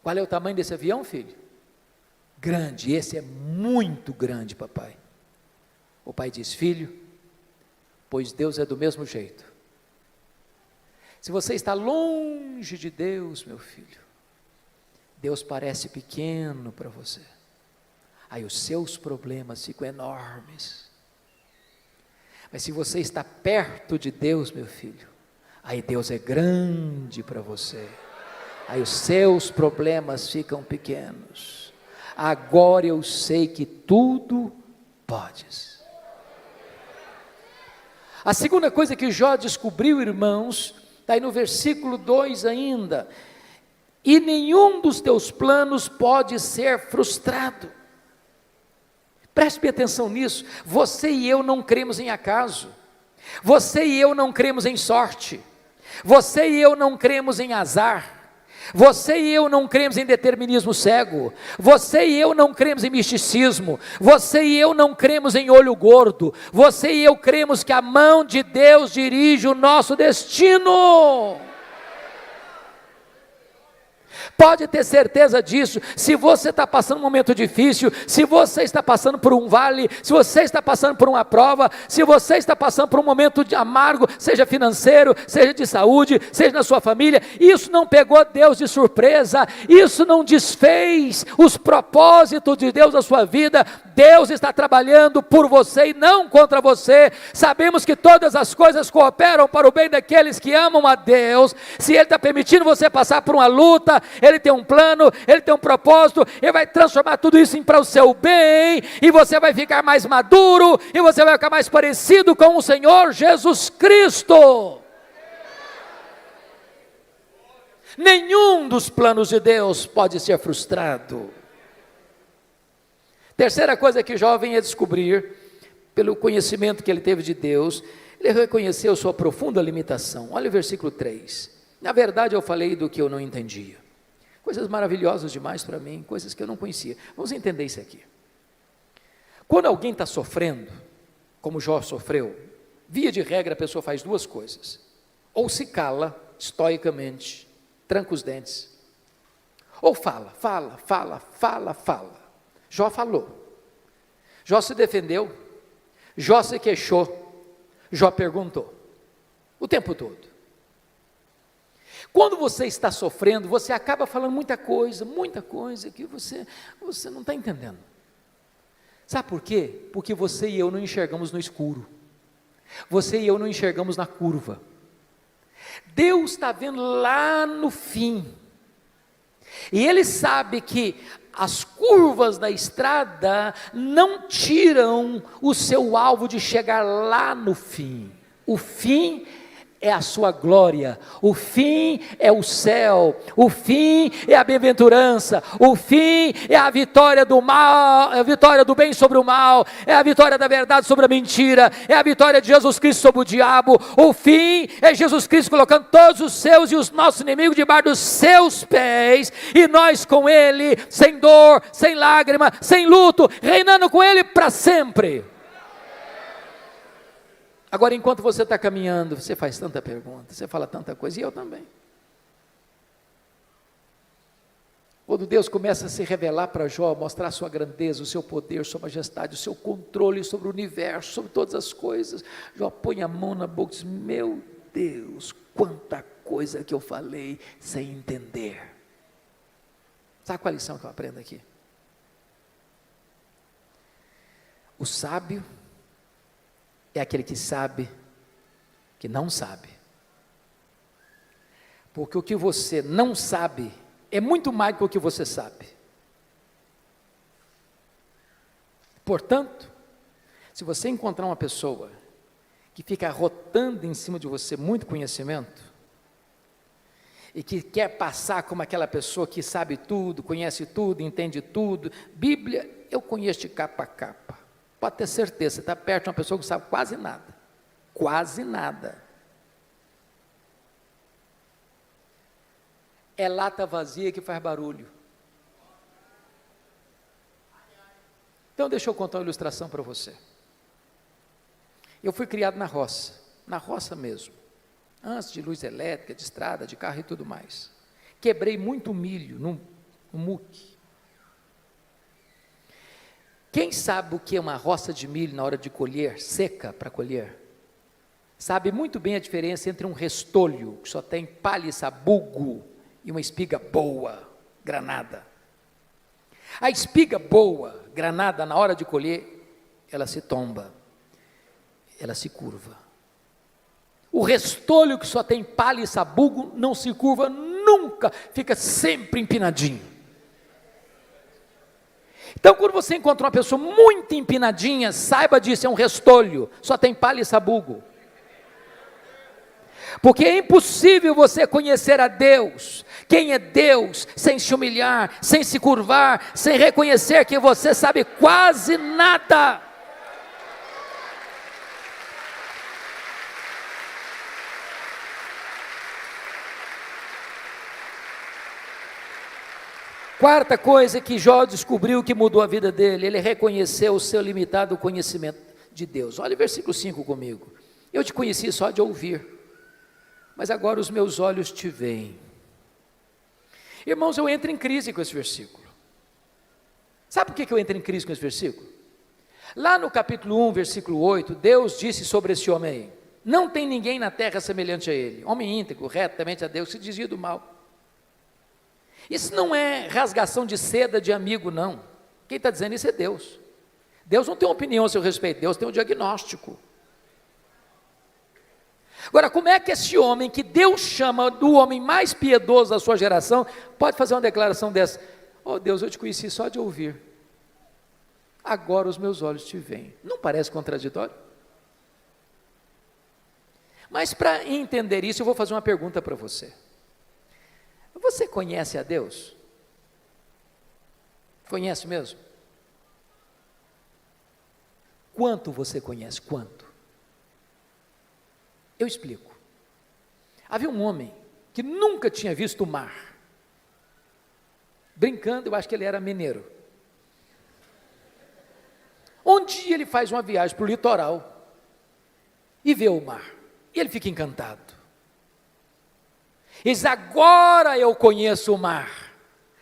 Qual é o tamanho desse avião, filho? Grande, esse é muito grande, papai. O pai disse: filho, pois Deus é do mesmo jeito. Se você está longe de Deus, meu filho, Deus parece pequeno para você. Aí os seus problemas ficam enormes. Mas se você está perto de Deus, meu filho, aí Deus é grande para você. Aí os seus problemas ficam pequenos. Agora eu sei que tudo podes. A segunda coisa que Jó descobriu, irmãos, está aí no versículo 2 ainda: e nenhum dos teus planos pode ser frustrado. Preste bem atenção nisso. Você e eu não cremos em acaso, você e eu não cremos em sorte, você e eu não cremos em azar, você e eu não cremos em determinismo cego, você e eu não cremos em misticismo, você e eu não cremos em olho gordo, você e eu cremos que a mão de Deus dirige o nosso destino. Pode ter certeza disso. Se você está passando um momento difícil, se você está passando por um vale, se você está passando por uma prova, se você está passando por um momento amargo, seja financeiro, seja de saúde, seja na sua família, isso não pegou Deus de surpresa, isso não desfez os propósitos de Deus na sua vida. Deus está trabalhando por você e não contra você. Sabemos que todas as coisas cooperam para o bem daqueles que amam a Deus. Se Ele está permitindo você passar por uma luta, Ele tem um plano, Ele tem um propósito, Ele vai transformar tudo isso para o seu bem, e você vai ficar mais maduro, e você vai ficar mais parecido com o Senhor Jesus Cristo. Nenhum dos planos de Deus pode ser frustrado. Terceira coisa que Jó vem a descobrir, pelo conhecimento que ele teve de Deus, ele reconheceu sua profunda limitação. Olha o versículo 3. Na verdade eu falei do que eu não entendia. Coisas maravilhosas demais para mim, coisas que eu não conhecia. Vamos entender isso aqui. Quando alguém está sofrendo, como Jó sofreu, via de regra a pessoa faz duas coisas. Ou se cala, estoicamente, tranca os dentes. Ou fala. Jó falou. Jó se defendeu. Jó se queixou. Jó perguntou. O tempo todo. Quando você está sofrendo, você acaba falando muita coisa que você não está entendendo. Sabe por quê? Porque você e eu não enxergamos no escuro. Você e eu não enxergamos na curva. Deus está vendo lá no fim. E Ele sabe que as curvas da estrada não tiram o seu alvo de chegar lá no fim. O fim é a sua glória, o fim é o céu, o fim é a bem-aventurança, o fim é a vitória do mal, é a vitória do bem sobre o mal, é a vitória da verdade sobre a mentira, é a vitória de Jesus Cristo sobre o diabo. O fim é Jesus Cristo colocando todos os seus e os nossos inimigos debaixo dos seus pés, e nós com Ele, sem dor, sem lágrima, sem luto, reinando com Ele para sempre. Agora, enquanto você está caminhando, você faz tanta pergunta, você fala tanta coisa, e eu também. Quando Deus começa a se revelar para Jó, mostrar a sua grandeza, o seu poder, sua majestade, o seu controle sobre o universo, sobre todas as coisas, Jó põe a mão na boca e diz: meu Deus, quanta coisa que eu falei sem entender. Sabe qual a lição que eu aprendo aqui? O sábio é aquele que sabe que não sabe. Porque o que você não sabe é muito mais do que o que você sabe. Portanto, se você encontrar uma pessoa que fica arrotando em cima de você muito conhecimento, e que quer passar como aquela pessoa que sabe tudo, conhece tudo, entende tudo, Bíblia, eu conheço de capa a capa. Pode ter certeza, você está perto de uma pessoa que sabe quase nada. Quase nada. É lata vazia que faz barulho. Então deixa eu contar uma ilustração para você. Eu fui criado na roça mesmo. Antes de luz elétrica, de estrada, de carro e tudo mais. Quebrei muito milho no muque. Quem sabe o que é uma roça de milho na hora de colher, seca para colher, sabe muito bem a diferença entre um restolho, que só tem palha e sabugo, e uma espiga boa, granada. A espiga boa, granada, na hora de colher, ela se tomba, ela se curva. O restolho que só tem palha e sabugo, não se curva nunca, fica sempre empinadinho. Então, quando você encontra uma pessoa muito empinadinha, saiba disso, é um restolho, só tem palha e sabugo. Porque é impossível você conhecer a Deus, quem é Deus, sem se humilhar, sem se curvar, sem reconhecer que você sabe quase nada. Quarta coisa que Jó descobriu que mudou a vida dele, ele reconheceu o seu limitado conhecimento de Deus. Olha o versículo 5 comigo. Eu te conheci só de ouvir, mas agora os meus olhos te veem. Irmãos, eu entro em crise com esse versículo. Sabe por que eu entro em crise com esse versículo? Lá no capítulo 1, versículo 8, Deus disse sobre esse homem aí: não tem ninguém na terra semelhante a ele, homem íntegro, reto, temente a Deus, que se desvia do mal. Isso não é rasgação de seda de amigo, não. Quem está dizendo isso é Deus. Deus não tem uma opinião a seu respeito, Deus tem um diagnóstico. Agora, como é que esse homem, que Deus chama do homem mais piedoso da sua geração, pode fazer uma declaração dessa? Oh Deus, eu te conheci só de ouvir, agora os meus olhos te veem. Não parece contraditório? Mas para entender isso, eu vou fazer uma pergunta para você. Você conhece a Deus? Conhece mesmo? quanto você conhece? Quanto? Eu explico. Havia um homem que nunca tinha visto o mar. Brincando, eu acho que ele era mineiro. Um dia ele faz uma viagem para o litoral e vê o mar. E ele fica encantado. Ele diz: agora eu conheço o mar.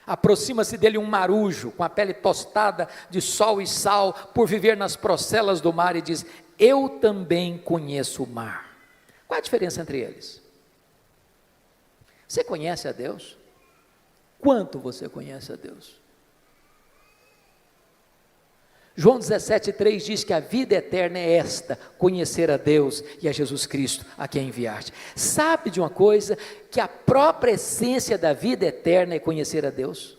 Aproxima-se dele um marujo, com a pele tostada de sol e sal, por viver nas procelas do mar, e diz: eu também conheço o mar. Qual a diferença entre eles? Você conhece a Deus? Quanto você conhece a Deus? João 17,3 diz que a vida eterna é esta: conhecer a Deus e a Jesus Cristo, a quem enviaste. Sabe de uma coisa? Que a própria essência da vida eterna é conhecer a Deus.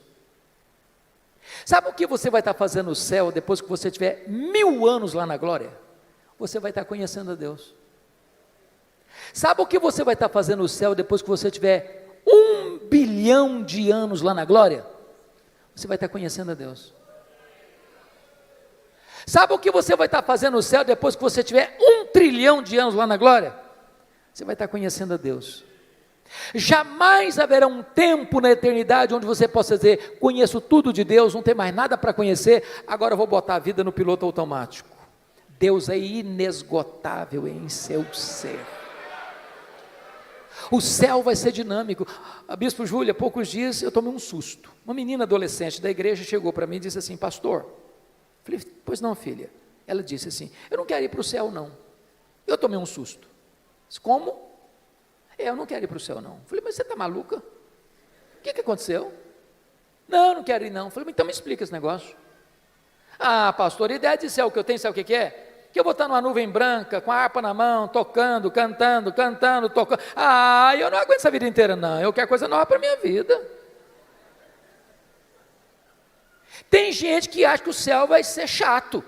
Sabe o que você vai estar fazendo no céu depois que você tiver 1000 anos lá na glória? Você vai estar conhecendo a Deus. Sabe o que você vai estar fazendo no céu depois que você tiver 1 bilhão de anos lá na glória? Você vai estar conhecendo a Deus. Sabe o que você vai estar fazendo no céu depois que você tiver 1 trilhão de anos lá na glória? Você vai estar conhecendo a Deus. Jamais haverá um tempo na eternidade onde você possa dizer: conheço tudo de Deus, não tem mais nada para conhecer, agora eu vou botar a vida no piloto automático. Deus é inesgotável em seu ser. O céu vai ser dinâmico. A Bispo Júlia, há poucos dias eu tomei um susto. Uma menina adolescente da igreja chegou para mim e disse assim: pastor. Falei: pois não, filha. Ela disse assim: eu não quero ir para o céu não. Eu tomei um susto. Disse: como? Eu não quero ir para o céu não. Falei: mas você está maluca? O que aconteceu? Não, eu não quero ir não. Falei: então me explica esse negócio. Ah, pastor, a ideia de céu que eu tenho, sabe o que é? Que eu vou estar numa nuvem branca, com a harpa na mão, tocando, cantando, tocando. Ah, eu não aguento essa vida inteira não. Eu quero coisa nova para a minha vida. Tem gente que acha que o céu vai ser chato.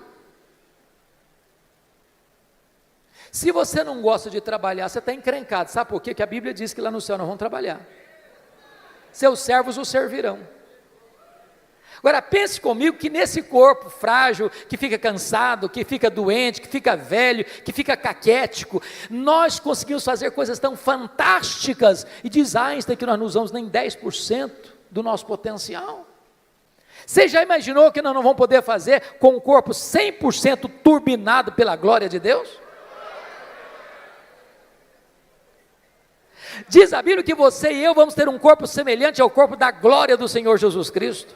Se você não gosta de trabalhar, você está encrencado. Sabe por quê? Que a Bíblia diz que lá no céu nós vamos trabalhar. Seus servos o servirão. Agora pense comigo que nesse corpo frágil, que fica cansado, que fica doente, que fica velho, que fica caquético, nós conseguimos fazer coisas tão fantásticas, e diz Einstein que nós não usamos nem 10% do nosso potencial. Você já imaginou que nós não vamos poder fazer com um corpo 100% turbinado pela glória de Deus? Diz a Bíblia que você e eu vamos ter um corpo semelhante ao corpo da glória do Senhor Jesus Cristo.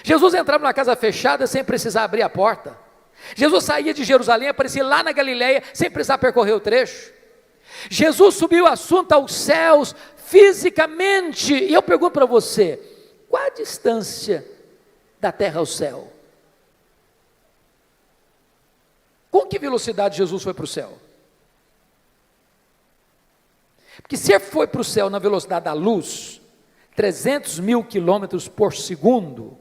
Jesus entrava na casa fechada sem precisar abrir a porta. Jesus saía de Jerusalém, aparecia lá na Galileia sem precisar percorrer o trecho. Jesus subiu o assunto aos céus fisicamente. E eu pergunto para você: qual a distância da terra ao céu? Com que velocidade Jesus foi para o céu? Porque se ele foi para o céu na velocidade da luz, 300 mil quilômetros por segundo,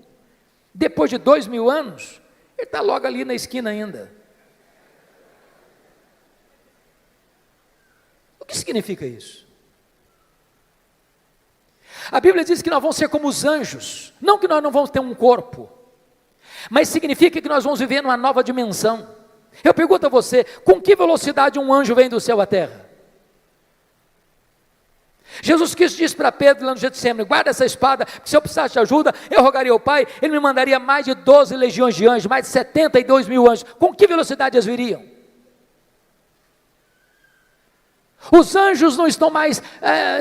depois de 2000 anos, ele está logo ali na esquina ainda. O que significa isso? A Bíblia diz que nós vamos ser como os anjos, não que nós não vamos ter um corpo, mas significa que nós vamos viver numa nova dimensão. Eu pergunto a você: com que velocidade um anjo vem do céu à terra? Jesus Cristo disse para Pedro lá no Getsemane: guarda essa espada, porque se eu precisasse de ajuda, eu rogaria ao Pai, Ele me mandaria mais de 12 legiões de anjos, mais de 72 mil anjos. Com que velocidade eles viriam? Os anjos não estão mais,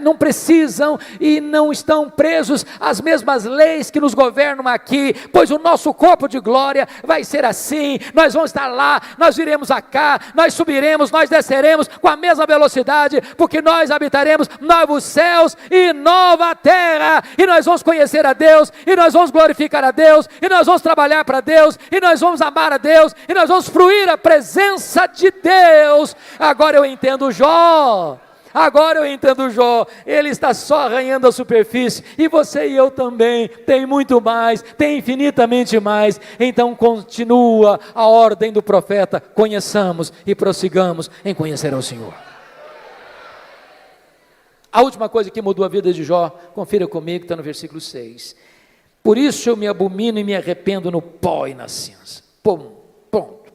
não precisam e não estão presos às mesmas leis que nos governam aqui, pois o nosso corpo de glória vai ser assim. Nós vamos estar lá, nós viremos cá, nós subiremos, nós desceremos com a mesma velocidade, porque nós habitaremos novos céus e nova terra, e nós vamos conhecer a Deus, e nós vamos glorificar a Deus, e nós vamos trabalhar para Deus, e nós vamos amar a Deus, e nós vamos fruir a presença de Deus. Agora eu entendo Jó. Agora eu entendo Jó, ele está só arranhando a superfície, e você e eu também, tem muito mais, tem infinitamente mais. Então continua a ordem do profeta: conheçamos e prossigamos em conhecer ao Senhor. A última coisa que mudou a vida de Jó, confira comigo, está no versículo 6. Por isso eu me abomino e me arrependo no pó e na cinza. Ponto.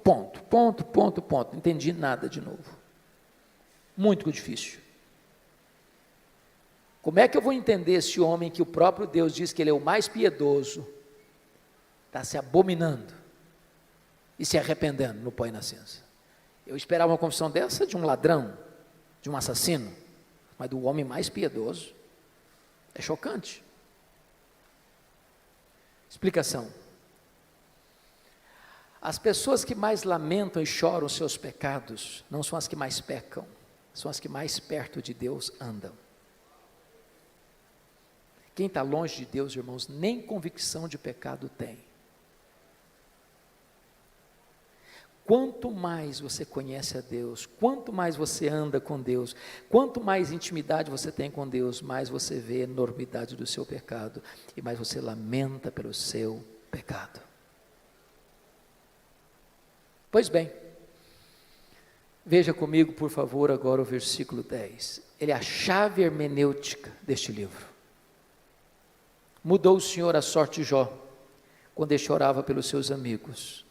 Não entendi nada de novo. Muito difícil. Como é que eu vou entender esse homem que o próprio Deus diz que ele é o mais piedoso, está se abominando e se arrependendo no pó e na cinza? Eu esperava uma confissão dessa de um ladrão, de um assassino, mas do homem mais piedoso. É chocante. Explicação. As pessoas que mais lamentam e choram os seus pecados, não são as que mais pecam, são as que mais perto de Deus andam. Quem está longe de Deus, irmãos, nem convicção de pecado tem. Quanto mais você conhece a Deus, quanto mais você anda com Deus, quanto mais intimidade você tem com Deus, mais você vê a enormidade do seu pecado e mais você lamenta pelo seu pecado. Pois bem, veja comigo, por favor, agora o versículo 10. Ele é a chave hermenêutica deste livro. Mudou o Senhor a sorte de Jó, quando ele chorava pelos seus amigos,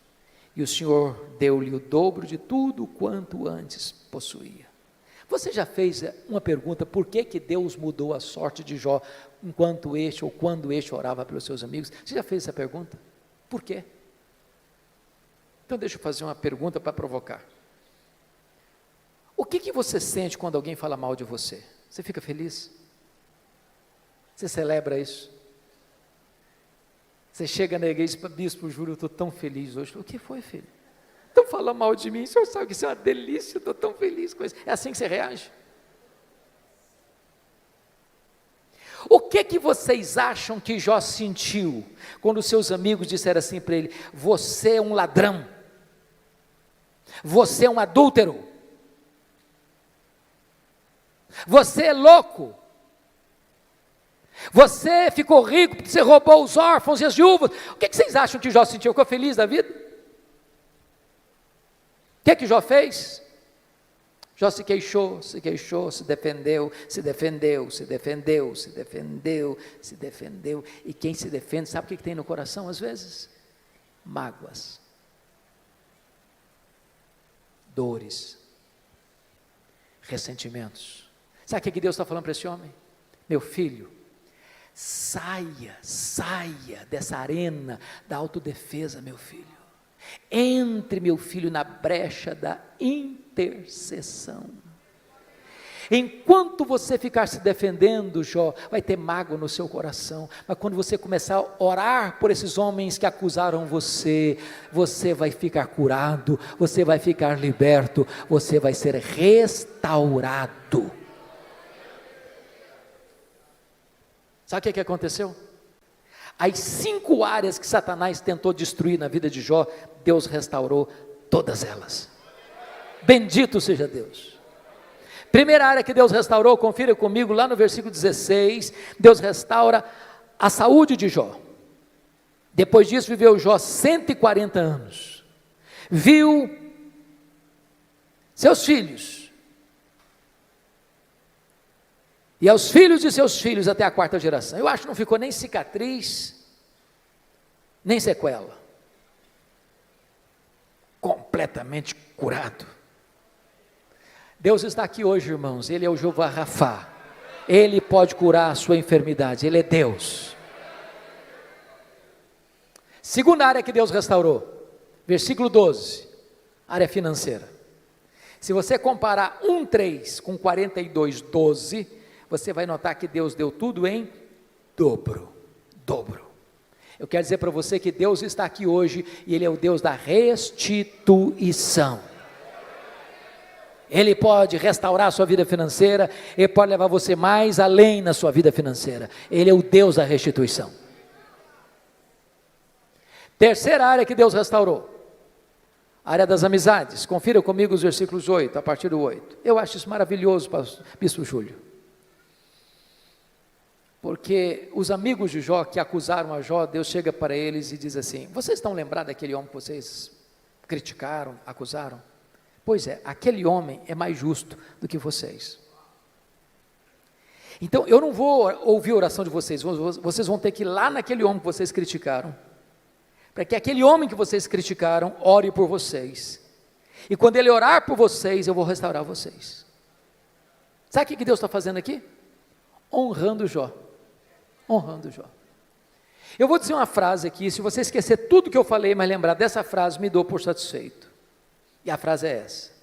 e o Senhor deu-lhe o dobro de tudo quanto antes possuía. Você já fez uma pergunta, por que Deus mudou a sorte de Jó, enquanto este ou quando este orava pelos seus amigos? Você já fez essa pergunta? Por quê? Então deixa eu fazer uma pergunta para provocar. O que você sente quando alguém fala mal de você? Você fica feliz? Você celebra isso? Você chega na igreja e diz, bispo, juro, eu estou tão feliz hoje. O que foi, filho? Estão falando mal de mim, o senhor sabe que isso é uma delícia, eu estou tão feliz com isso. É assim que você reage? O que vocês acham que Jó sentiu, quando os seus amigos disseram assim para ele, você é um ladrão, você é um adúltero, você é louco, você ficou rico porque você roubou os órfãos e as viúvas? O que vocês acham que Jó sentiu? Ficou feliz da vida? O que Jó fez? Jó se queixou, se defendeu, e quem se defende, sabe o que tem no coração às vezes? Mágoas, dores, ressentimentos. Sabe o que Deus está falando para esse homem? Meu filho, saia dessa arena da autodefesa, meu filho. Entre, meu filho, na brecha da intercessão. Enquanto você ficar se defendendo, Jó, vai ter mágoa no seu coração, mas quando você começar a orar por esses homens que acusaram você, você vai ficar curado, você vai ficar liberto, você vai ser restaurado. Sabe o que aconteceu? As 5 áreas que Satanás tentou destruir na vida de Jó, Deus restaurou todas elas. Bendito seja Deus. Primeira área que Deus restaurou, confira comigo lá no versículo 16, Deus restaura a saúde de Jó. Depois disso viveu Jó 140 anos, viu seus filhos, e aos filhos de seus filhos até a 4ª geração. Eu acho que não ficou nem cicatriz, nem sequela. Completamente curado. Deus está aqui hoje, irmãos. Ele é o Jeová Rafá. Ele pode curar a sua enfermidade. Ele é Deus. Segunda área que Deus restaurou. Versículo 12. Área financeira. Se você comparar 1:3 com 42:12, você vai notar que Deus deu tudo em dobro. Eu quero dizer para você que Deus está aqui hoje e Ele é o Deus da restituição. Ele pode restaurar a sua vida financeira, Ele pode levar você mais além na sua vida financeira. Ele é o Deus da restituição. Terceira área que Deus restaurou, área das amizades. Confira comigo os versículos 8, a partir do 8. Eu acho isso maravilhoso, bispo Júlio. Porque os amigos de Jó que acusaram a Jó, Deus chega para eles e diz assim, vocês estão lembrados daquele homem que vocês criticaram, acusaram? Pois é, aquele homem é mais justo do que vocês. Então eu não vou ouvir a oração de vocês, vocês vão ter que ir lá naquele homem que vocês criticaram, para que aquele homem que vocês criticaram ore por vocês, e quando ele orar por vocês, eu vou restaurar vocês. Sabe o que Deus está fazendo aqui? Honrando Jó, honrando Jó. Eu vou dizer uma frase aqui, se você esquecer tudo que eu falei, mas lembrar dessa frase, me dou por satisfeito, e a frase é essa: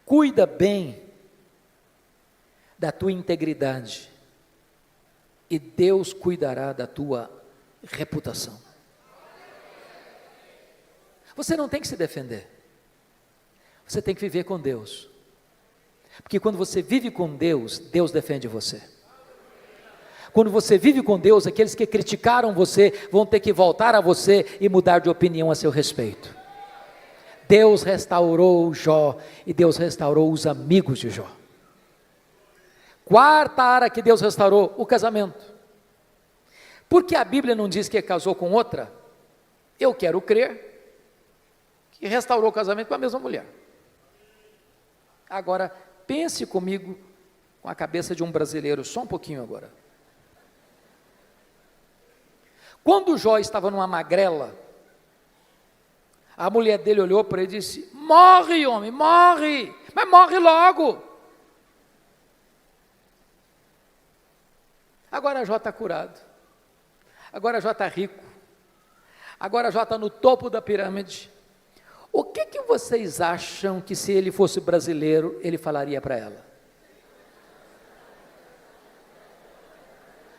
cuida bem da tua integridade, e Deus cuidará da tua reputação. Você não tem que se defender, você tem que viver com Deus, porque quando você vive com Deus, Deus defende você. Quando você vive com Deus, aqueles que criticaram você, vão ter que voltar a você e mudar de opinião a seu respeito. Deus restaurou Jó, e Deus restaurou os amigos de Jó. Quarta área que Deus restaurou, o casamento. Porque a Bíblia não diz que casou com outra? Eu quero crer que restaurou o casamento com a mesma mulher. Agora, pense comigo com a cabeça de um brasileiro, só um pouquinho agora. Quando Jó estava numa magrela, a mulher dele olhou para ele e disse: morre, homem, morre, mas morre logo. Agora Jó está curado, agora Jó está rico, agora Jó está no topo da pirâmide. O que vocês acham que, se ele fosse brasileiro, ele falaria para ela?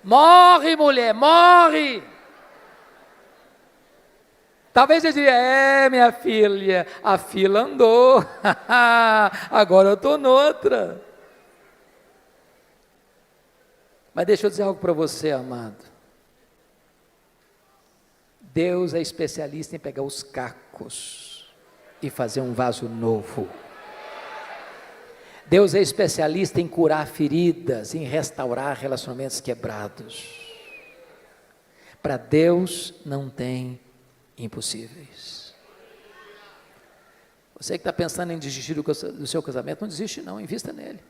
Morre, mulher, morre. Talvez ele diria: minha filha, a fila andou, agora eu estou noutra. Mas deixa eu dizer algo para você, amado. Deus é especialista em pegar os cacos e fazer um vaso novo. Deus é especialista em curar feridas, em restaurar relacionamentos quebrados. Para Deus não tem impossíveis. Você que está pensando em desistir do seu casamento, não desiste não, invista nele.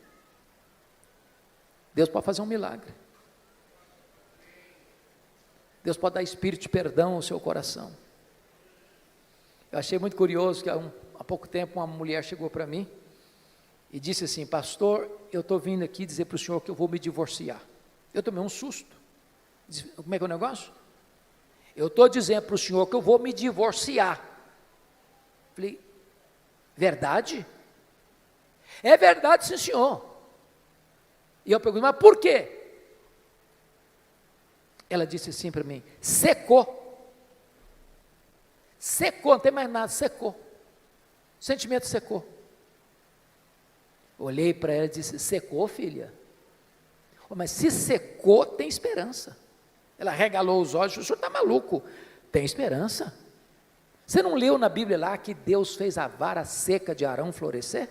Deus pode fazer um milagre. Deus pode dar espírito de perdão ao seu coração. Eu achei muito curioso que há pouco tempo uma mulher chegou para mim e disse assim: pastor, eu estou vindo aqui dizer para o senhor que eu vou me divorciar. Eu tomei um susto. Disse: como é que é o negócio? Eu estou dizendo para o senhor que eu vou me divorciar. Falei: verdade? É verdade, sim, senhor. E eu perguntei: mas por quê? Ela disse assim para mim: secou. Secou, não tem mais nada, secou. O sentimento secou. Olhei para ela e disse: secou, filha? Mas se secou, tem esperança. Ela regalou os olhos: o senhor está maluco? Tem esperança. Você não leu na Bíblia lá que Deus fez a vara seca de Arão florescer?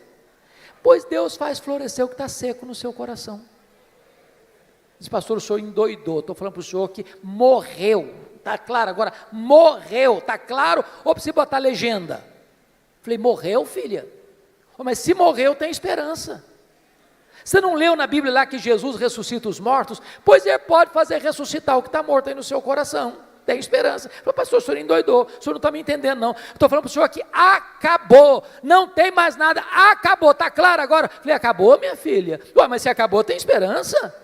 Pois Deus faz florescer o que está seco no seu coração. Diz: pastor, o senhor endoidou. Estou falando para o senhor que morreu. Está claro agora? Morreu, está claro? Ou precisa botar legenda? Falei: morreu, filha? Mas se morreu, tem esperança. Você não leu na Bíblia lá que Jesus ressuscita os mortos? Pois ele pode fazer ressuscitar o que está morto aí no seu coração. Tem esperança. Falei: pastor, o senhor endoidou, o senhor não está me entendendo não. Estou falando para o senhor que acabou, não tem mais nada, acabou, está claro agora? Falei: acabou, minha filha? Ué, mas se acabou, tem esperança.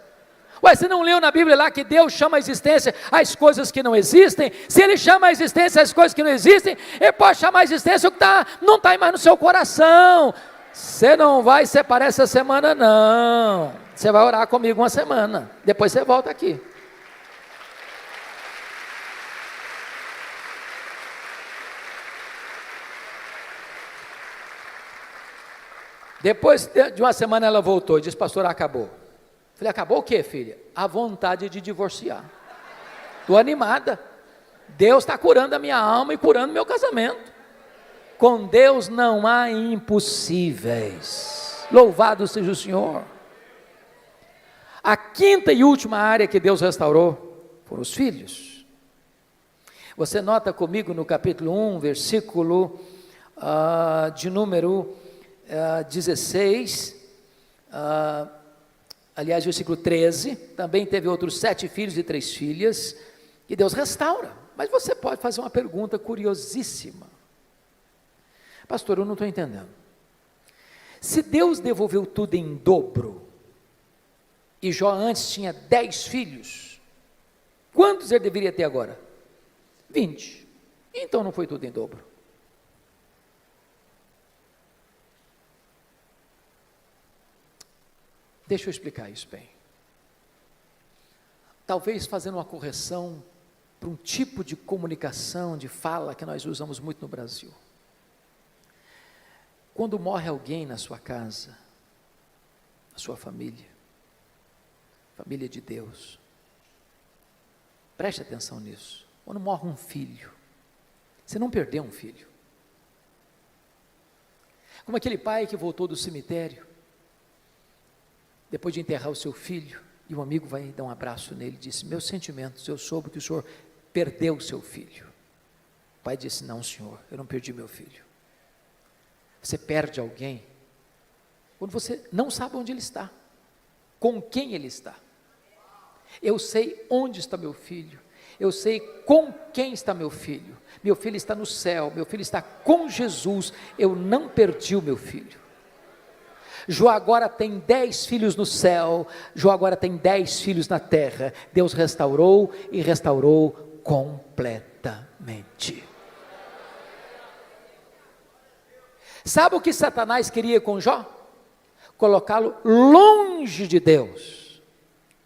Ué, você não leu na Bíblia lá que Deus chama a existência as coisas que não existem? Se Ele chama a existência as coisas que não existem, Ele pode chamar a existência o que não está mais no seu coração. Você não vai separar essa semana não, você vai orar comigo uma semana, depois você volta aqui. Depois de uma semana ela voltou e disse: pastor, acabou. Falei: acabou o quê, filha? A vontade de divorciar. Estou animada, Deus está curando a minha alma e curando meu casamento. Com Deus não há impossíveis. Louvado seja o Senhor. A quinta e última área que Deus restaurou foram os filhos. Você nota comigo no capítulo 1, versículo de número 16, versículo 13, também teve outros 7 filhos e 3 filhas, que Deus restaura. Mas você pode fazer uma pergunta curiosíssima. Pastor, eu não estou entendendo. Se Deus devolveu tudo em dobro, e Jó antes tinha 10 filhos, quantos ele deveria ter agora? 20. Então não foi tudo em dobro. Deixa eu explicar isso bem. Talvez fazendo uma correção para um tipo de comunicação, de fala que nós usamos muito no Brasil. Quando morre alguém na sua casa, na sua família, família de Deus, preste atenção nisso. Quando morre um filho, você não perdeu um filho. Como aquele pai que voltou do cemitério, depois de enterrar o seu filho, e um amigo vai dar um abraço nele e disse: meus sentimentos, eu soube que o senhor perdeu o seu filho. O pai disse: não, senhor, eu não perdi meu filho. Você perde alguém quando você não sabe onde ele está, com quem ele está. Eu sei onde está meu filho, eu sei com quem está meu filho está no céu, meu filho está com Jesus, eu não perdi o meu filho. Jó agora tem 10 filhos no céu, Jó agora tem 10 filhos na terra. Deus restaurou e restaurou completamente. Sabe o que Satanás queria com Jó? Colocá-lo longe de Deus.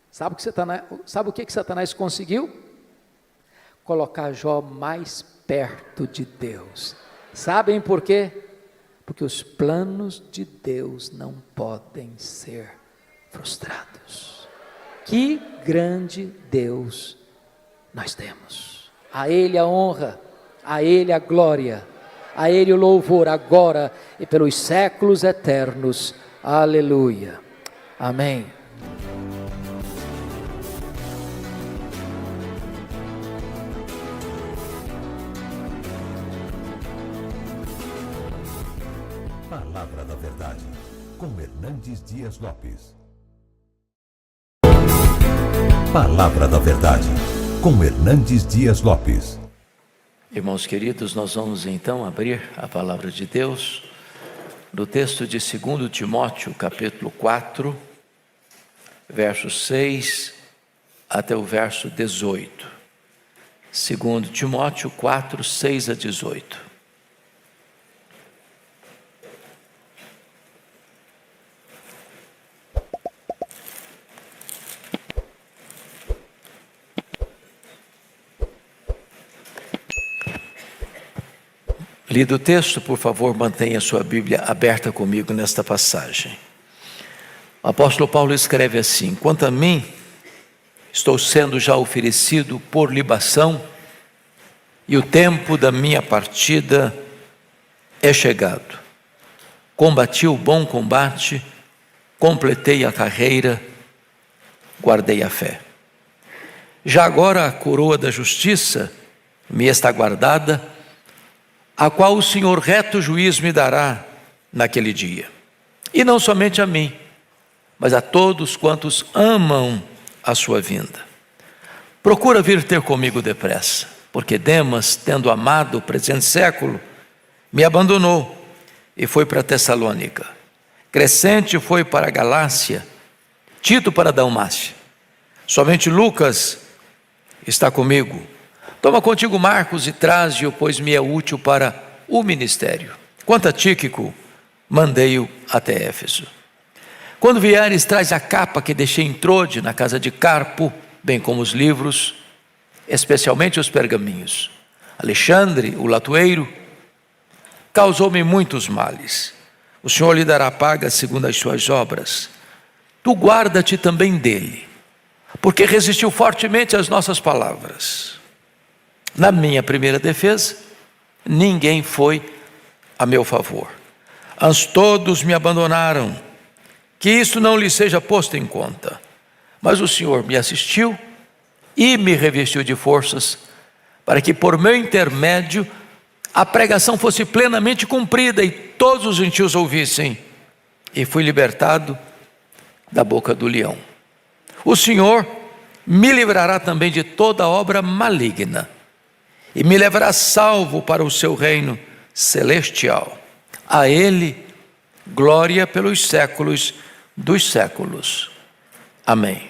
Sabe o que Satanás conseguiu? Colocar Jó mais perto de Deus. Sabem por quê? Porque os planos de Deus não podem ser frustrados. Que grande Deus nós temos. A Ele a honra, a Ele a glória, a Ele o louvor agora e pelos séculos eternos. Aleluia. Amém. Palavra da Verdade, com Hernandes Dias Lopes. Palavra da Verdade, com Hernandes Dias Lopes. Irmãos queridos, nós vamos então abrir a palavra de Deus no texto de 2 Timóteo, capítulo 4, versos 6 até o verso 18. 2 Timóteo 4, 6 a 18. Lido o texto, por favor, mantenha sua Bíblia aberta comigo nesta passagem. O apóstolo Paulo escreve assim: quanto a mim, estou sendo já oferecido por libação, e o tempo da minha partida é chegado. Combati o bom combate, completei a carreira, guardei a fé. Já agora a coroa da justiça me está guardada, a qual o Senhor reto juiz me dará naquele dia. E não somente a mim, mas a todos quantos amam a sua vinda. Procura vir ter comigo depressa, porque Demas, tendo amado o presente século, me abandonou e foi para Tessalônica. Crescente foi para a Galácia, Tito para a Dalmácia. Somente Lucas está comigo. Toma contigo Marcos e traze-o, pois me é útil para o ministério. Quanto a Tíquico, mandei-o até Éfeso. Quando vieres, traz a capa que deixei em Trode, na casa de Carpo, bem como os livros, especialmente os pergaminhos. Alexandre, o latoeiro, causou-me muitos males. O Senhor lhe dará paga segundo as suas obras. Tu guarda-te também dele, porque resistiu fortemente às nossas palavras. Na minha primeira defesa, ninguém foi a meu favor. Antes todos me abandonaram, que isso não lhe seja posto em conta. Mas o Senhor me assistiu e me revestiu de forças, para que por meu intermédio a pregação fosse plenamente cumprida e todos os gentios ouvissem. E fui libertado da boca do leão. O Senhor me livrará também de toda obra maligna, e me levará salvo para o seu reino celestial. A Ele glória pelos séculos dos séculos. Amém.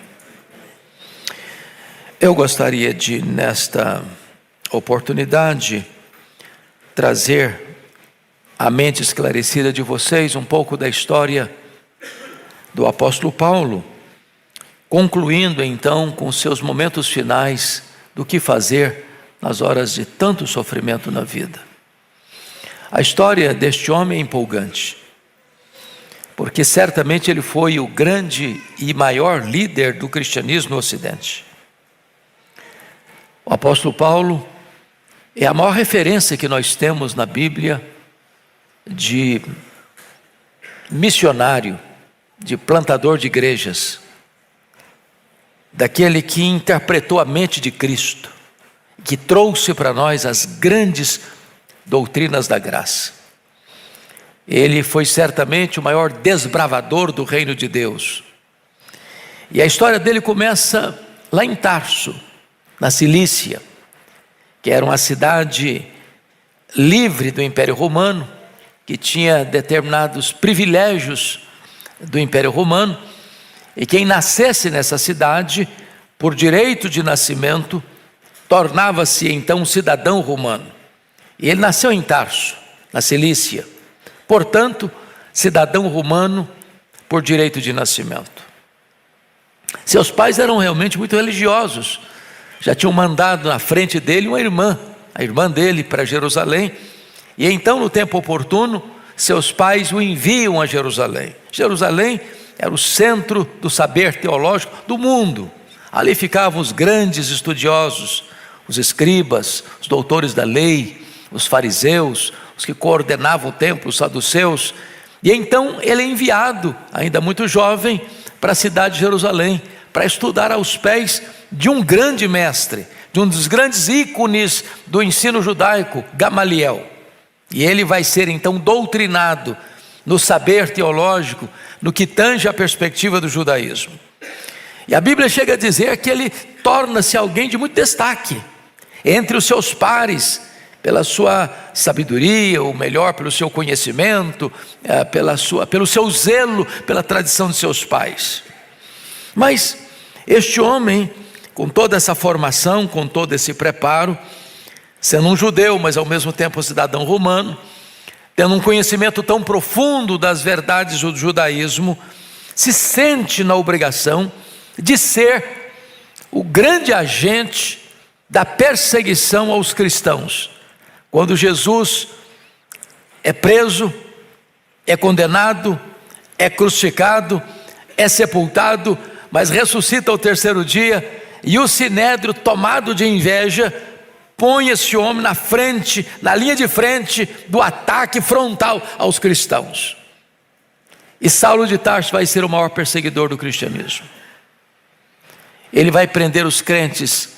Eu gostaria de, nesta oportunidade, trazer à mente esclarecida de vocês um pouco da história do apóstolo Paulo, concluindo então com seus momentos finais do que fazer nas horas de tanto sofrimento na vida. A história deste homem é empolgante, porque certamente ele foi o grande e maior líder do cristianismo no Ocidente. O apóstolo Paulo é a maior referência que nós temos na Bíblia de missionário, de plantador de igrejas, daquele que interpretou a mente de Cristo, que trouxe para nós as grandes doutrinas da graça. Ele foi certamente o maior desbravador do reino de Deus. E a história dele começa lá em Tarso, na Cilícia, que era uma cidade livre do Império Romano, que tinha determinados privilégios do Império Romano, e quem nascesse nessa cidade, por direito de nascimento, tornava-se então um cidadão romano. E ele nasceu em Tarso, na Cilícia, portanto, cidadão romano por direito de nascimento. Seus pais eram realmente muito religiosos, já tinham mandado na frente dele uma irmã, a irmã dele, para Jerusalém, e então no tempo oportuno, seus pais o enviam a Jerusalém. Jerusalém era o centro do saber teológico do mundo. Ali ficavam os grandes estudiosos, os escribas, os doutores da lei, os fariseus, os que coordenavam o templo, os saduceus. E então ele é enviado, ainda muito jovem, para a cidade de Jerusalém, para estudar aos pés de um grande mestre, de um dos grandes ícones do ensino judaico, Gamaliel. E ele vai ser então doutrinado no saber teológico, no que tange a perspectiva do judaísmo. E a Bíblia chega a dizer que ele torna-se alguém de muito destaque entre os seus pares, pela sua sabedoria, ou melhor, pelo seu conhecimento, pelo seu zelo, pela tradição de seus pais. Mas este homem, com toda essa formação, com todo esse preparo, sendo um judeu, mas ao mesmo tempo um cidadão romano, tendo um conhecimento tão profundo das verdades do judaísmo, se sente na obrigação de ser o grande agente da perseguição aos cristãos. Quando Jesus é preso, é condenado, é crucificado, é sepultado, mas ressuscita ao terceiro dia, e o sinédrio, tomado de inveja, põe esse homem na frente, na linha de frente do ataque frontal aos cristãos. E Saulo de Tarso vai ser o maior perseguidor do cristianismo. Ele vai prender os crentes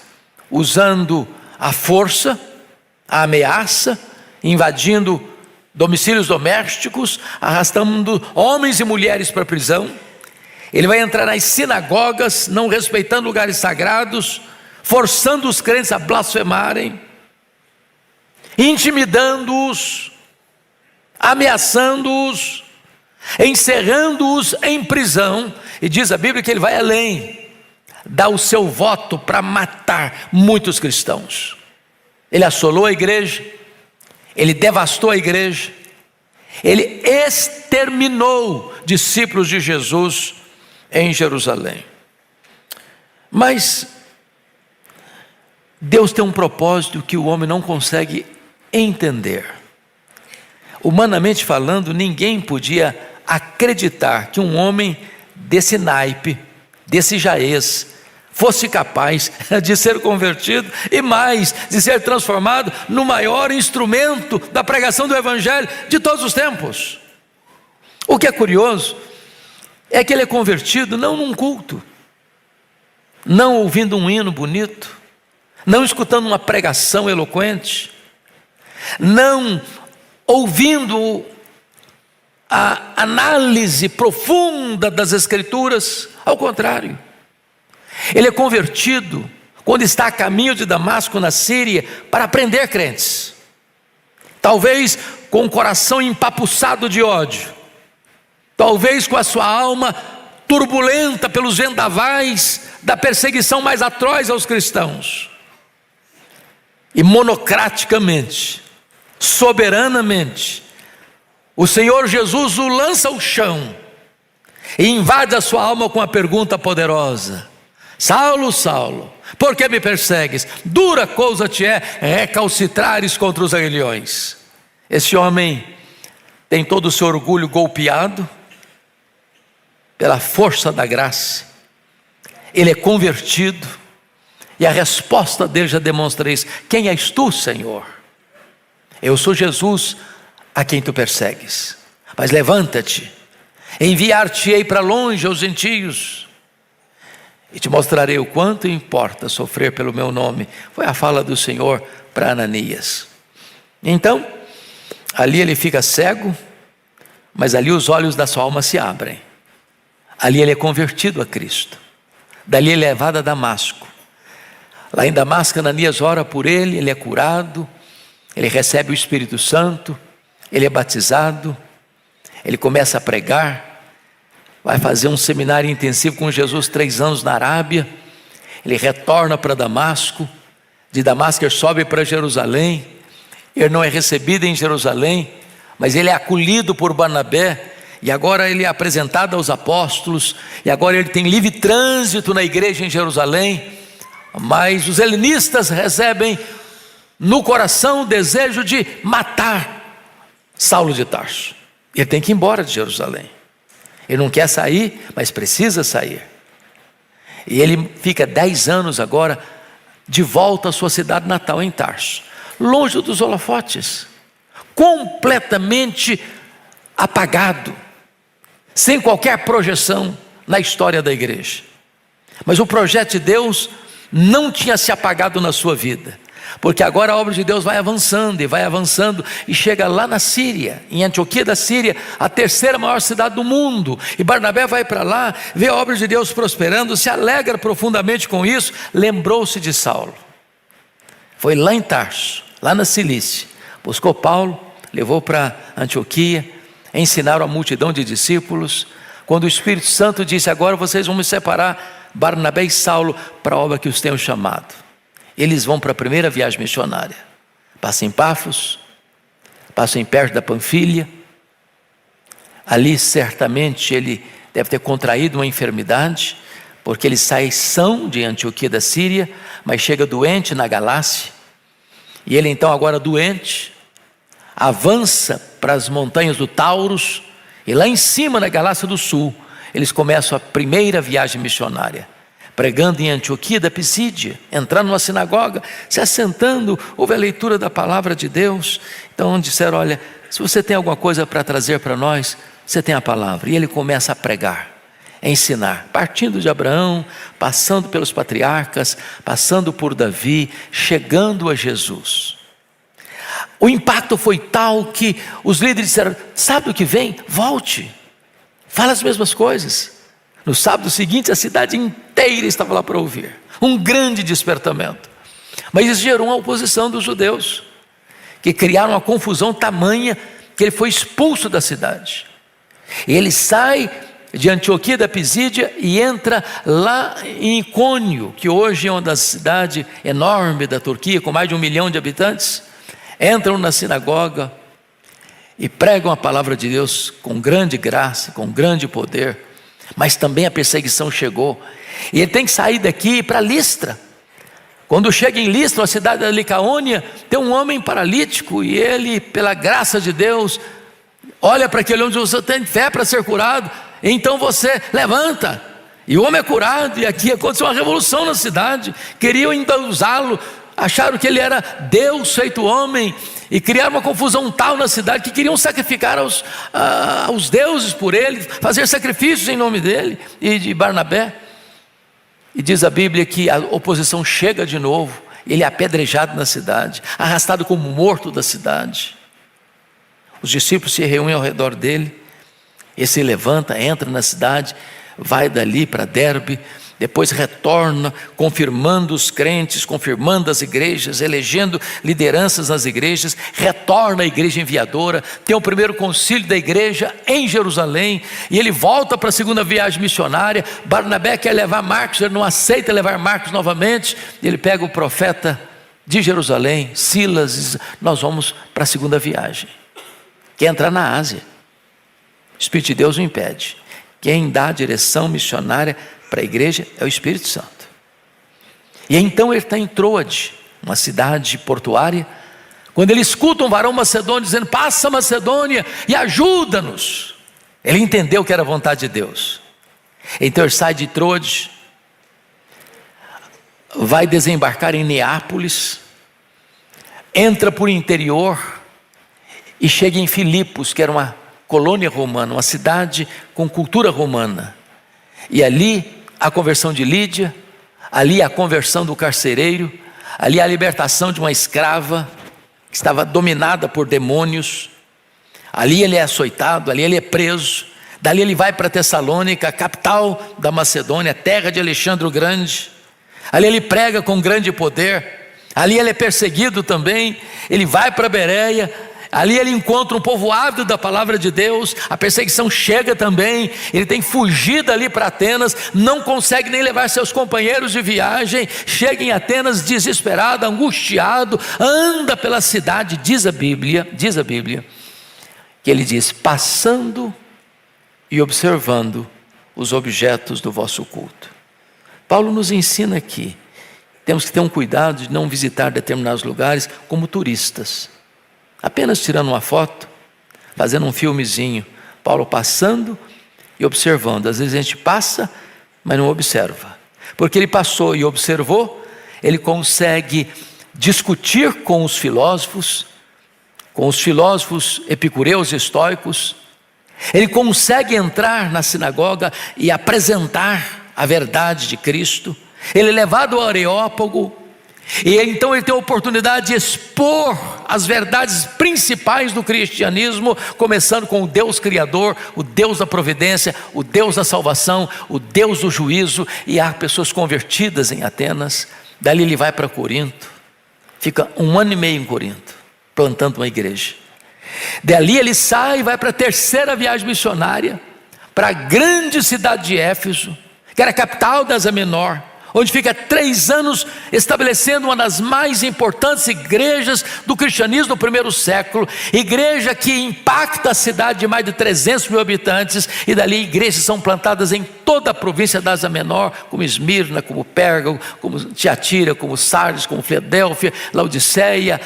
usando a força, a ameaça, invadindo domicílios domésticos, arrastando homens e mulheres para a prisão. Ele vai entrar nas sinagogas, não respeitando lugares sagrados, forçando os crentes a blasfemarem, intimidando-os, ameaçando-os, encerrando-os em prisão. E diz a Bíblia que ele vai além, dá o seu voto para matar muitos cristãos. Ele assolou a igreja, ele devastou a igreja, ele exterminou discípulos de Jesus em Jerusalém. Mas Deus tem um propósito que o homem não consegue entender. Humanamente falando, ninguém podia acreditar que um homem desse naipe, desse jaez, fosse capaz de ser convertido e mais, de ser transformado no maior instrumento da pregação do Evangelho de todos os tempos. O que é curioso é que ele é convertido não num culto, não ouvindo um hino bonito, não escutando uma pregação eloquente, não ouvindo a análise profunda das Escrituras. Ao contrário, ele é convertido quando está a caminho de Damasco, na Síria, para prender crentes. Talvez com o coração empapuçado de ódio, talvez com a sua alma turbulenta pelos vendavais da perseguição mais atroz aos cristãos. E monocraticamente, soberanamente, o Senhor Jesus o lança ao chão e invade a sua alma com a pergunta poderosa: Saulo, Saulo, por que me persegues? Dura coisa te é recalcitrares contra os aguilhões. Esse homem tem todo o seu orgulho golpeado pela força da graça. Ele é convertido, e a resposta dele já demonstra isso: quem és tu, Senhor? Eu sou Jesus a quem tu persegues, mas levanta-te, enviar-te-ei para longe aos gentios, e te mostrarei o quanto importa sofrer pelo meu nome. Foi a fala do Senhor para Ananias. Então, ali ele fica cego, mas ali os olhos da sua alma se abrem. Ali ele é convertido a Cristo. Dali ele é levado a Damasco. Lá em Damasco, Ananias ora por ele, ele é curado, ele recebe o Espírito Santo, ele é batizado, ele começa a pregar, vai fazer um seminário intensivo com Jesus 3 anos na Arábia. Ele retorna para Damasco, de Damasco ele sobe para Jerusalém. Ele não é recebido em Jerusalém, mas ele é acolhido por Barnabé, e agora ele é apresentado aos apóstolos, e agora ele tem livre trânsito na igreja em Jerusalém. Mas os helenistas recebem no coração o desejo de matar Saulo de Tarso. Ele tem que ir embora de Jerusalém. Ele não quer sair, mas precisa sair. E ele fica 10 anos agora de volta à sua cidade natal em Tarso, longe dos holofotes, completamente apagado, sem qualquer projeção na história da igreja. Mas o projeto de Deus não tinha se apagado na sua vida, porque agora a obra de Deus vai avançando e chega lá na Síria, em Antioquia da Síria, a 3ª maior cidade do mundo. E Barnabé vai para lá, vê a obra de Deus prosperando, se alegra profundamente com isso, lembrou-se de Saulo. Foi lá em Tarso, lá na Cilícia, buscou Paulo, levou para Antioquia, ensinaram a multidão de discípulos. Quando o Espírito Santo disse: agora vocês vão me separar, Barnabé e Saulo, para a obra que os tenho chamado. Eles vão para a primeira viagem missionária, passam em Pafos, passam em perto da Panfilha. Ali certamente ele deve ter contraído uma enfermidade, porque ele sai são de Antioquia da Síria, mas chega doente na Galácia. E ele então, agora doente, avança para as montanhas do Taurus, e lá em cima na Galácia do Sul eles começam a primeira viagem missionária, pregando em Antioquia da Pisídia, entrando numa sinagoga, se assentando, houve a leitura da palavra de Deus. Então disseram: olha, se você tem alguma coisa para trazer para nós, você tem a palavra. E ele começa a pregar, a ensinar, partindo de Abraão, passando pelos patriarcas, passando por Davi, chegando a Jesus. O impacto foi tal que os líderes disseram: sábado que vem, volte, fala as mesmas coisas. No sábado seguinte, a cidade inteira estava lá para ouvir. Um grande despertamento. Mas isso gerou uma oposição dos judeus, que criaram uma confusão tamanha que ele foi expulso da cidade. E ele sai de Antioquia da Pisídia e entra lá em Icônio, que hoje é uma das cidades enormes da Turquia, com mais de 1 milhão de habitantes. Entram na sinagoga e pregam a palavra de Deus com grande graça, com grande poder. Mas também a perseguição chegou, e ele tem que sair daqui e ir para Listra. Quando chega em Listra, a cidade da Licaônia, tem um homem paralítico, e ele, pela graça de Deus, olha para aquele homem e diz: você tem fé para ser curado? Então você levanta. E o homem é curado, e aqui aconteceu uma revolução na cidade. Queriam endeusá-lo, acharam que ele era Deus feito homem, e criaram uma confusão tal na cidade que queriam sacrificar aos deuses por ele, fazer sacrifícios em nome dele e de Barnabé. E diz a Bíblia que a oposição chega de novo, ele é apedrejado na cidade, arrastado como morto da cidade. Os discípulos se reúnem ao redor dele, ele se levanta, entra na cidade, vai dali para Derbe, Depois retorna, confirmando os crentes, confirmando as igrejas, elegendo lideranças nas igrejas, retorna à igreja enviadora, tem o primeiro concílio da igreja em Jerusalém, e ele volta para a segunda viagem missionária. Barnabé quer levar Marcos, ele não aceita levar Marcos novamente, ele pega o profeta de Jerusalém, Silas, e diz: nós vamos para a segunda viagem. Quer entrar na Ásia, o Espírito de Deus o impede. Quem dá a direção missionária para a igreja é o Espírito Santo. E então ele está em Troade, uma cidade portuária, quando ele escuta um varão macedônio dizendo: passa Macedônia e ajuda-nos. Ele entendeu que era a vontade de Deus. Então ele sai de Troade, vai desembarcar em Neápolis, entra por interior e chega em Filipos, que era uma colônia romana, uma cidade com cultura romana. E ali a conversão de Lídia, ali a conversão do carcereiro, ali a libertação de uma escrava que estava dominada por demônios. Ali ele é açoitado, ali ele é preso. Dali ele vai para Tessalônica, a capital da Macedônia, terra de Alexandre o Grande. Ali ele prega com grande poder. Ali ele é perseguido também. Ele vai para Bereia. Ali ele encontra um povo ávido da palavra de Deus. A perseguição chega também. Ele tem fugido ali para Atenas, não consegue nem levar seus companheiros de viagem. Chega em Atenas desesperado, angustiado, anda pela cidade. Diz a Bíblia, que ele diz: passando e observando os objetos do vosso culto. Paulo nos ensina aqui, temos que ter um cuidado de não visitar determinados lugares como turistas, apenas tirando uma foto, fazendo um filmezinho. Paulo passando e observando. Às vezes a gente passa, mas não observa. Porque ele passou e observou, ele consegue discutir com os filósofos epicureus e estoicos. Ele consegue entrar na sinagoga e apresentar a verdade de Cristo. Ele é levado ao Areópago, e então ele tem a oportunidade de expor as verdades principais do cristianismo, começando com o Deus Criador, o Deus da providência, o Deus da salvação, o Deus do juízo. E há pessoas convertidas em Atenas. Dali ele vai para Corinto, fica 1 ano e meio em Corinto, plantando uma igreja. Dali ele sai e vai para a terceira viagem missionária, para a grande cidade de Éfeso, que era a capital da Ásia Menor, onde fica 3 anos estabelecendo uma das mais importantes igrejas do cristianismo do primeiro século, igreja que impacta a cidade de mais de 300 mil habitantes, e dali igrejas são plantadas em toda a província da Ásia Menor, como Esmirna, como Pérgamo, como Tiatira, como Sardes, como Filadélfia, Laodiceia,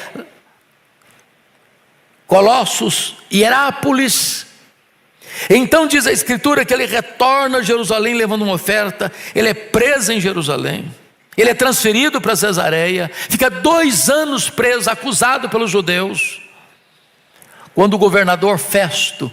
Colossos, Hierápolis. Então diz a Escritura que ele retorna a Jerusalém levando uma oferta. Ele é preso em Jerusalém, ele é transferido para Cesareia, fica 2 anos preso, acusado pelos judeus. Quando o governador Festo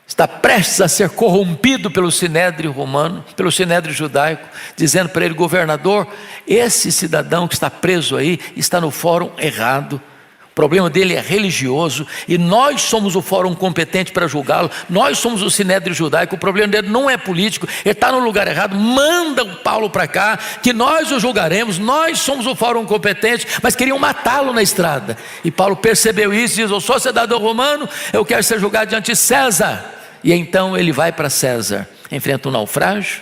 está prestes a ser corrompido pelo sinédrio romano, pelo sinédrio judaico, dizendo para ele: governador, esse cidadão que está preso aí está no fórum errado. O problema dele é religioso, e nós somos o fórum competente para julgá-lo. Nós somos o sinédrio judaico. O problema dele não é político, ele está no lugar errado. Manda o Paulo para cá, que nós o julgaremos. Nós somos o fórum competente. Mas queriam matá-lo na estrada, e Paulo percebeu isso e diz: eu sou cidadão romano, eu quero ser julgado diante de César. E então ele vai para César, enfrenta um naufrágio,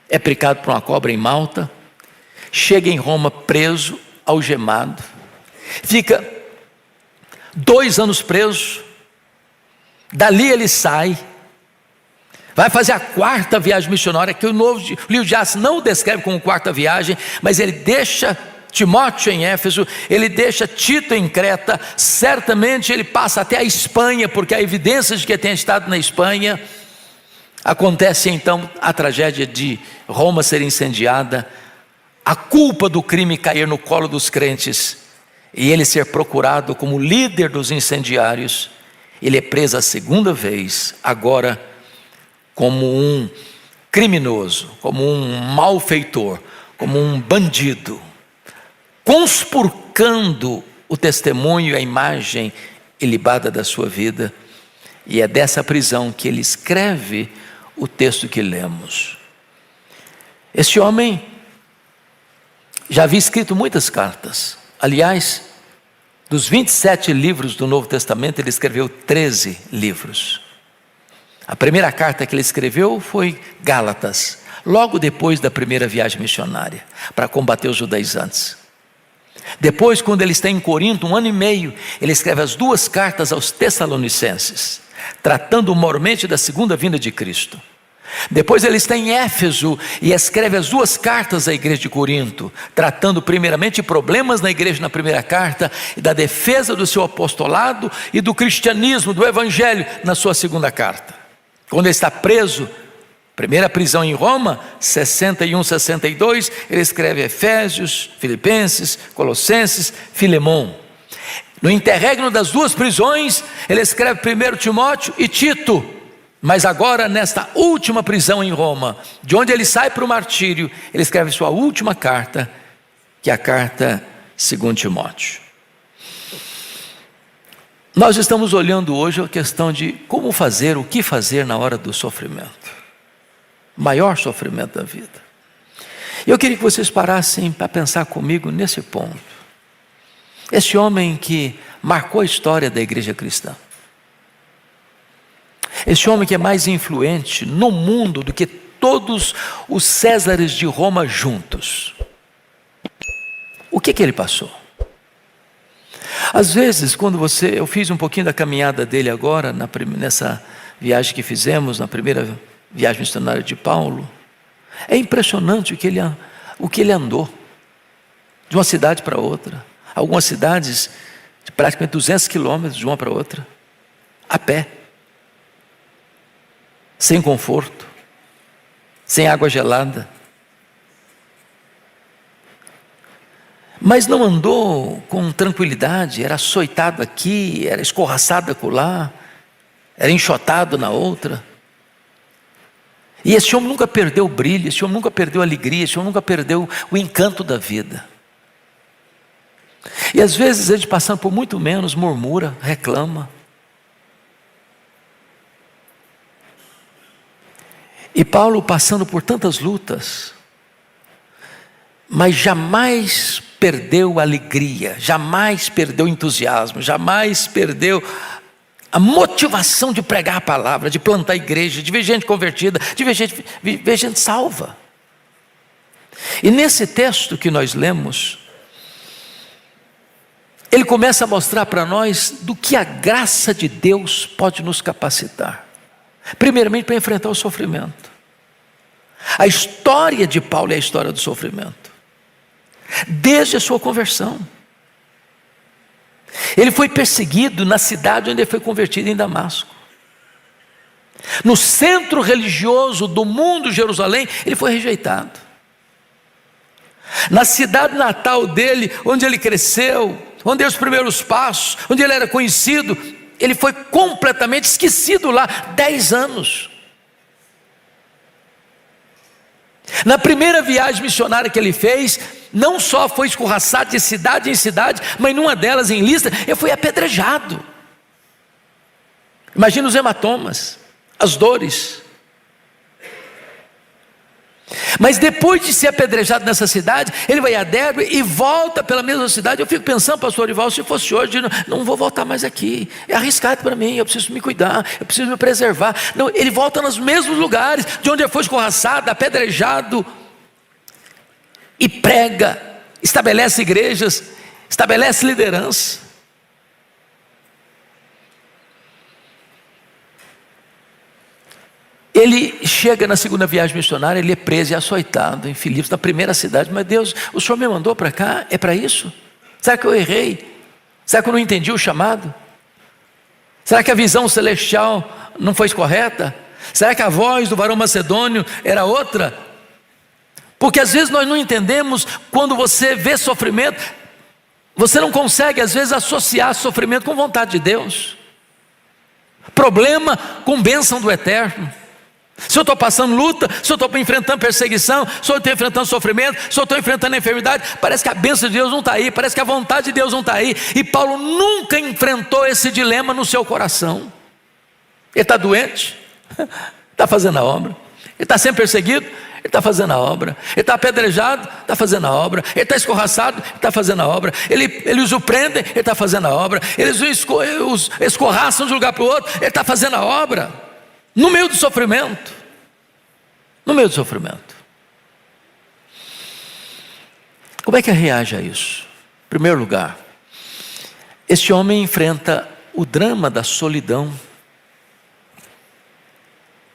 é picado por uma cobra em Malta, chega em Roma preso, algemado, fica 2 anos preso. Dali ele sai, vai fazer a 4ª viagem missionária, que o livro de Atos não o descreve como 4ª viagem, mas ele deixa Timóteo em Éfeso, ele deixa Tito em Creta. Certamente ele passa até a Espanha, porque há evidências de que ele tenha estado na Espanha. Acontece então a tragédia de Roma ser incendiada, a culpa do crime cair no colo dos crentes, e ele ser procurado como líder dos incendiários. Ele é preso a 2ª vez, agora como um criminoso, como um malfeitor, como um bandido, conspurcando o testemunho e a imagem ilibada da sua vida. E é dessa prisão que ele escreve o texto que lemos. Este homem já havia escrito muitas cartas. Aliás, dos 27 livros do Novo Testamento, ele escreveu 13 livros. A primeira carta que ele escreveu foi Gálatas, logo depois da primeira viagem missionária, para combater os judaizantes. Depois, quando ele está em Corinto, 1 ano e meio, ele escreve as 2 cartas aos Tessalonicenses, tratando mormente da segunda vinda de Cristo. Depois ele está em Éfeso e escreve as 2 cartas à igreja de Corinto, tratando primeiramente de problemas na igreja na primeira carta, e da defesa do seu apostolado e do cristianismo, do evangelho, na sua segunda carta. Quando ele está preso, primeira prisão em Roma, 61, 62, ele escreve Efésios, Filipenses, Colossenses, Filemão. No interregno das 2 prisões, ele escreve 1 Timóteo e Tito. Mas agora, nesta última prisão em Roma, de onde ele sai para o martírio, ele escreve sua última carta, que é a carta 2 Timóteo. Nós estamos olhando hoje a questão de como fazer, o que fazer na hora do sofrimento. Maior sofrimento da vida. Eu queria que vocês parassem para pensar comigo nesse ponto. Esse homem que marcou a história da igreja cristã. Esse homem que é mais influente no mundo do que todos os Césares de Roma juntos. O que ele passou? Às vezes, eu fiz um pouquinho da caminhada dele agora, nessa viagem que fizemos, na primeira viagem missionária de Paulo. É impressionante o que ele andou, de uma cidade para outra. Algumas cidades de praticamente 200 quilômetros de uma para outra, a pé. Sem conforto, sem água gelada. Mas não andou com tranquilidade, era açoitado aqui, era escorraçado acolá, era enxotado na outra. E esse homem nunca perdeu o brilho, esse homem nunca perdeu a alegria, esse homem nunca perdeu o encanto da vida. E às vezes a gente passando por muito menos, murmura, reclama. E Paulo passando por tantas lutas, mas jamais perdeu a alegria, jamais perdeu o entusiasmo, jamais perdeu a motivação de pregar a palavra, de plantar a igreja, de ver gente convertida, de ver gente salva. E nesse texto que nós lemos, ele começa a mostrar para nós do que a graça de Deus pode nos capacitar. Primeiramente para enfrentar o sofrimento. A história de Paulo é a história do sofrimento. Desde a sua conversão. Ele foi perseguido na cidade onde ele foi convertido, em Damasco. No centro religioso do mundo, Jerusalém, ele foi rejeitado. Na cidade natal dele, onde ele cresceu, onde deu os primeiros passos, onde ele era conhecido, ele foi completamente esquecido lá, 10 anos. Na primeira viagem missionária que ele fez, não só foi escorraçado de cidade em cidade, mas numa delas, em Listra, ele foi apedrejado. Imagina os hematomas, as dores. Mas depois de ser apedrejado nessa cidade, ele vai a Derbe e volta pela mesma cidade. Eu fico pensando, pastor Orival, se fosse hoje, não vou voltar mais aqui, é arriscado para mim, eu preciso me cuidar, eu preciso me preservar. Não, ele volta nos mesmos lugares de onde ele foi escorraçado, apedrejado, e prega, estabelece igrejas, estabelece liderança. Ele chega na segunda viagem missionária, ele é preso e açoitado em Filipos, na primeira cidade. Mas Deus, o Senhor me mandou para cá, é para isso? Será que eu errei? Será que eu não entendi o chamado? Será que a visão celestial não foi correta? Será que a voz do varão macedônio era outra? Porque às vezes nós não entendemos, quando você vê sofrimento, você não consegue às vezes associar sofrimento com vontade de Deus. Problema com bênção do eterno. Se eu estou passando luta, se eu estou enfrentando perseguição, se eu estou enfrentando sofrimento, se eu estou enfrentando enfermidade, parece que a bênção de Deus não está aí, parece que a vontade de Deus não está aí. E Paulo nunca enfrentou esse dilema no seu coração. Ele está doente, está fazendo a obra, ele está sendo perseguido, Ele está fazendo a obra. Ele está apedrejado, está fazendo a obra. Ele está escorraçado, está fazendo a obra. Eles o prendem, ele está fazendo a obra. Eles os escorraçam de um lugar para o outro, ele está fazendo a obra. No meio do sofrimento. No meio do sofrimento. Como é que reage a isso? Em primeiro lugar, este homem enfrenta o drama da solidão.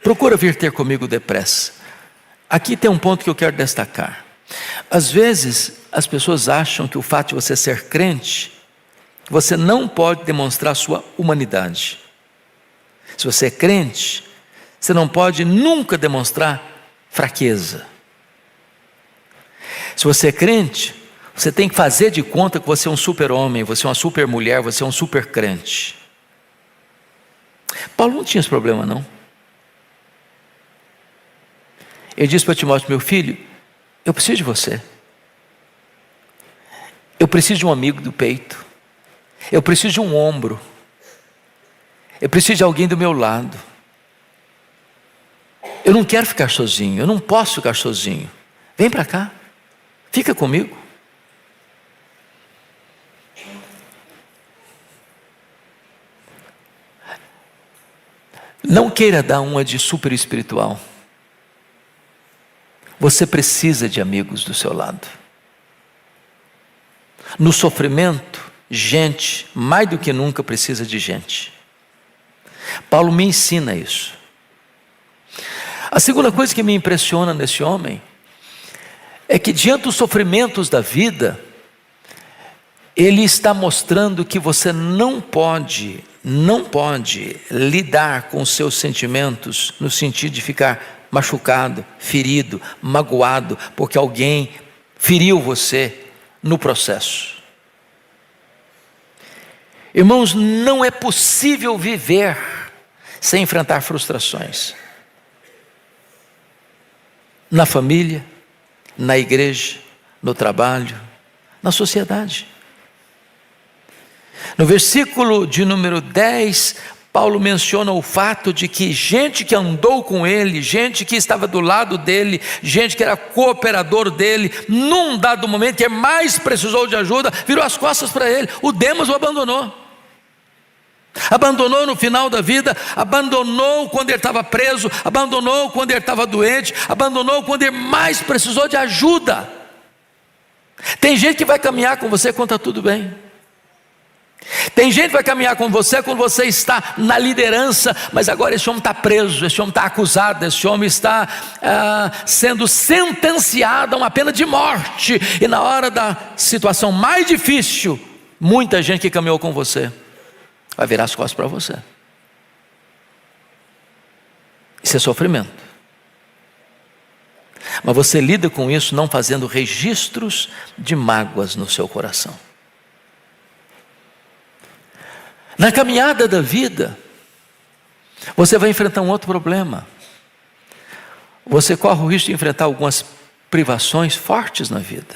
Procura vir ter comigo depressa. Aqui tem um ponto que eu quero destacar. Às vezes, as pessoas acham que o fato de você ser crente, você não pode demonstrar sua humanidade. Se você é crente, você não pode nunca demonstrar fraqueza. Se você é crente, você tem que fazer de conta que você é um super-homem, você é uma super-mulher, você é um super-crente. Paulo não tinha esse problema, não. Ele disse para Timóteo: meu filho, eu preciso de você. Eu preciso de um amigo do peito. Eu preciso de um ombro. Eu preciso de alguém do meu lado. Eu não quero ficar sozinho, eu não posso ficar sozinho. Vem para cá, fica comigo. Não queira dar uma de super espiritual. Você precisa de amigos do seu lado. No sofrimento, gente, mais do que nunca precisa de gente. Paulo me ensina isso. A segunda coisa que me impressiona nesse homem é que diante dos sofrimentos da vida, ele está mostrando que você não pode lidar com os seus sentimentos no sentido de ficar machucado, ferido, magoado, porque alguém feriu você no processo. Irmãos, não é possível viver sem enfrentar frustrações. Na família, na igreja, no trabalho, na sociedade. No versículo de número 10, Paulo menciona o fato de que gente que andou com ele, gente que estava do lado dele, gente que era cooperador dele, num dado momento que mais precisou de ajuda, virou as costas para ele. O Demas o abandonou. Abandonou no final da vida, abandonou quando ele estava preso, abandonou quando ele estava doente, abandonou quando ele mais precisou de ajuda. Tem gente que vai caminhar com você quando está tudo bem. Tem gente que vai caminhar com você quando você está na liderança, mas agora esse homem está preso, esse homem está acusado, esse homem está sendo sentenciado a uma pena de morte. E na hora da situação mais difícil, muita gente que caminhou com você vai virar as costas para você. Isso é sofrimento. Mas você lida com isso não fazendo registros de mágoas no seu coração. Na caminhada da vida, você vai enfrentar um outro problema. Você corre o risco de enfrentar algumas privações fortes na vida.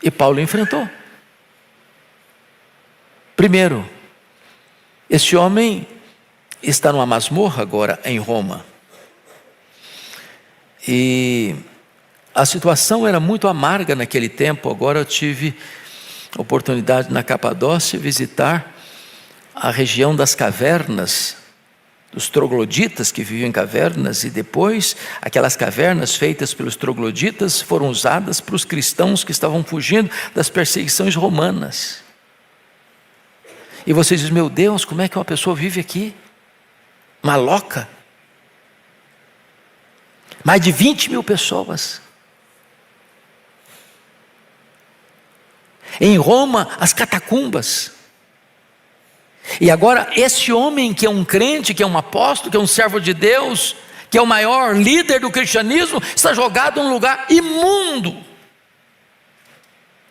E Paulo enfrentou. Primeiro, este homem está numa masmorra agora em Roma. E a situação era muito amarga naquele tempo. Agora eu tive a oportunidade na Capadócia visitar a região das cavernas, dos trogloditas que viviam em cavernas, e depois aquelas cavernas feitas pelos trogloditas foram usadas para os cristãos que estavam fugindo das perseguições romanas. E você diz: meu Deus, como é que uma pessoa vive aqui? Maloca. Mais de 20 mil pessoas. Em Roma, as catacumbas. E agora esse homem que é um crente, que é um apóstolo, que é um servo de Deus, que é o maior líder do cristianismo, está jogado num lugar imundo.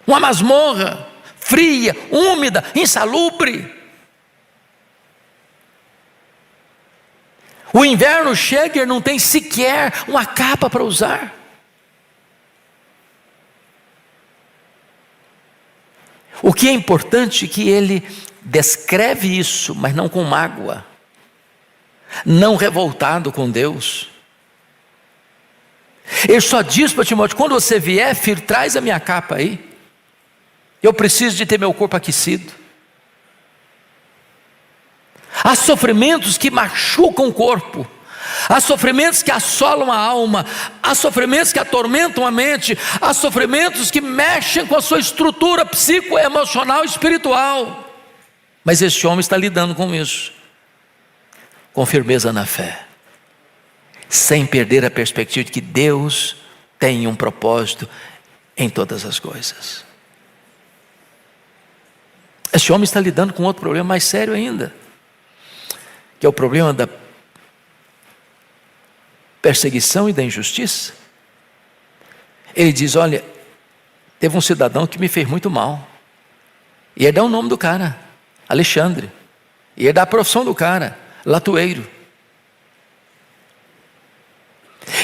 Uma masmorra, fria, úmida, insalubre. O inverno chega e não tem sequer uma capa para usar. O que é importante é que ele descreve isso, mas não com mágoa, não revoltado com Deus. Ele só diz para Timóteo: quando você vier, filho, traz a minha capa aí. Eu preciso de ter meu corpo aquecido. Há sofrimentos que machucam o corpo, há sofrimentos que assolam a alma, há sofrimentos que atormentam a mente, há sofrimentos que mexem com a sua estrutura psicoemocional e espiritual. Mas este homem está lidando com isso, com firmeza na fé, sem perder a perspectiva de que Deus tem um propósito em todas as coisas. Este homem está lidando com outro problema mais sério ainda, que é o problema da perseguição e da injustiça. Ele diz: olha, teve um cidadão que me fez muito mal, e ele dá o nome do cara, Alexandre, e ele dá a profissão do cara, latoeiro.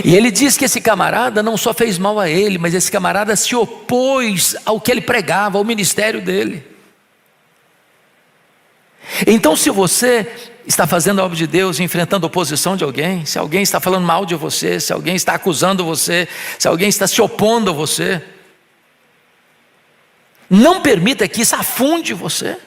E ele diz que esse camarada não só fez mal a ele, mas esse camarada se opôs ao que ele pregava, ao ministério dele. Então, se você está fazendo a obra de Deus, enfrentando a oposição de alguém, se alguém está falando mal de você, se alguém está acusando você, se alguém está se opondo a você, não permita que isso afunde você.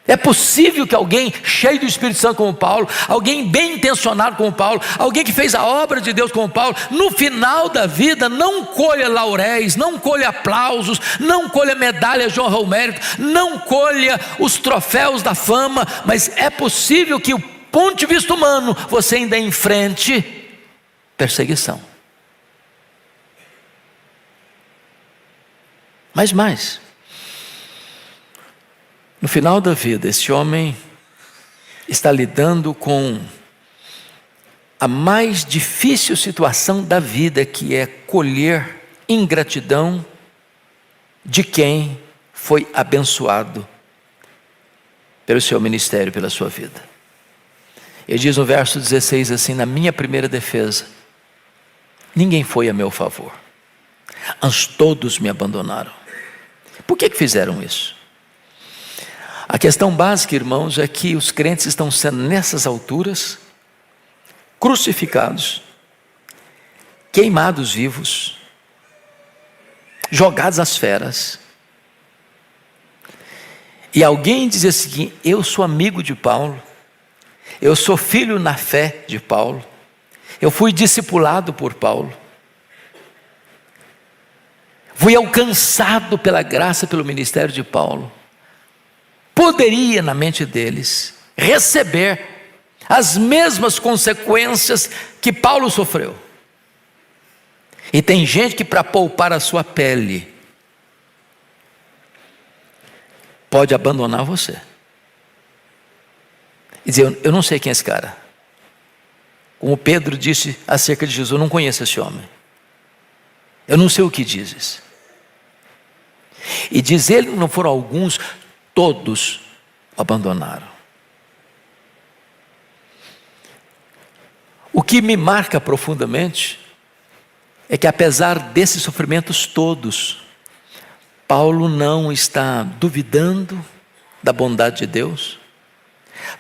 É possível que alguém cheio do Espírito Santo como Paulo, alguém bem intencionado como Paulo, alguém que fez a obra de Deus como Paulo, no final da vida não colha lauréis, não colha aplausos, não colha medalhas de honra ao mérito, não colha os troféus da fama, mas é possível que, do ponto de vista humano, você ainda enfrente perseguição. Mas mais, no final da vida, esse homem está lidando com a mais difícil situação da vida, que é colher ingratidão de quem foi abençoado pelo seu ministério, pela sua vida. Ele diz no verso 16 assim: na minha primeira defesa, ninguém foi a meu favor, antes todos me abandonaram. Por que fizeram isso? A questão básica, irmãos, é que os crentes estão sendo, nessas alturas, crucificados, queimados vivos, jogados às feras. E alguém diz o seguinte: eu sou amigo de Paulo, eu sou filho na fé de Paulo, eu fui discipulado por Paulo, fui alcançado pela graça, pelo ministério de Paulo. Poderia, na mente deles, receber as mesmas consequências que Paulo sofreu. E tem gente que, para poupar a sua pele, pode abandonar você e dizer: eu não sei quem é esse cara. Como Pedro disse acerca de Jesus: eu não conheço esse homem, eu não sei o que dizes. E diz ele: não foram alguns, todos o abandonaram. O que me marca profundamente é que, apesar desses sofrimentos todos, Paulo não está duvidando da bondade de Deus,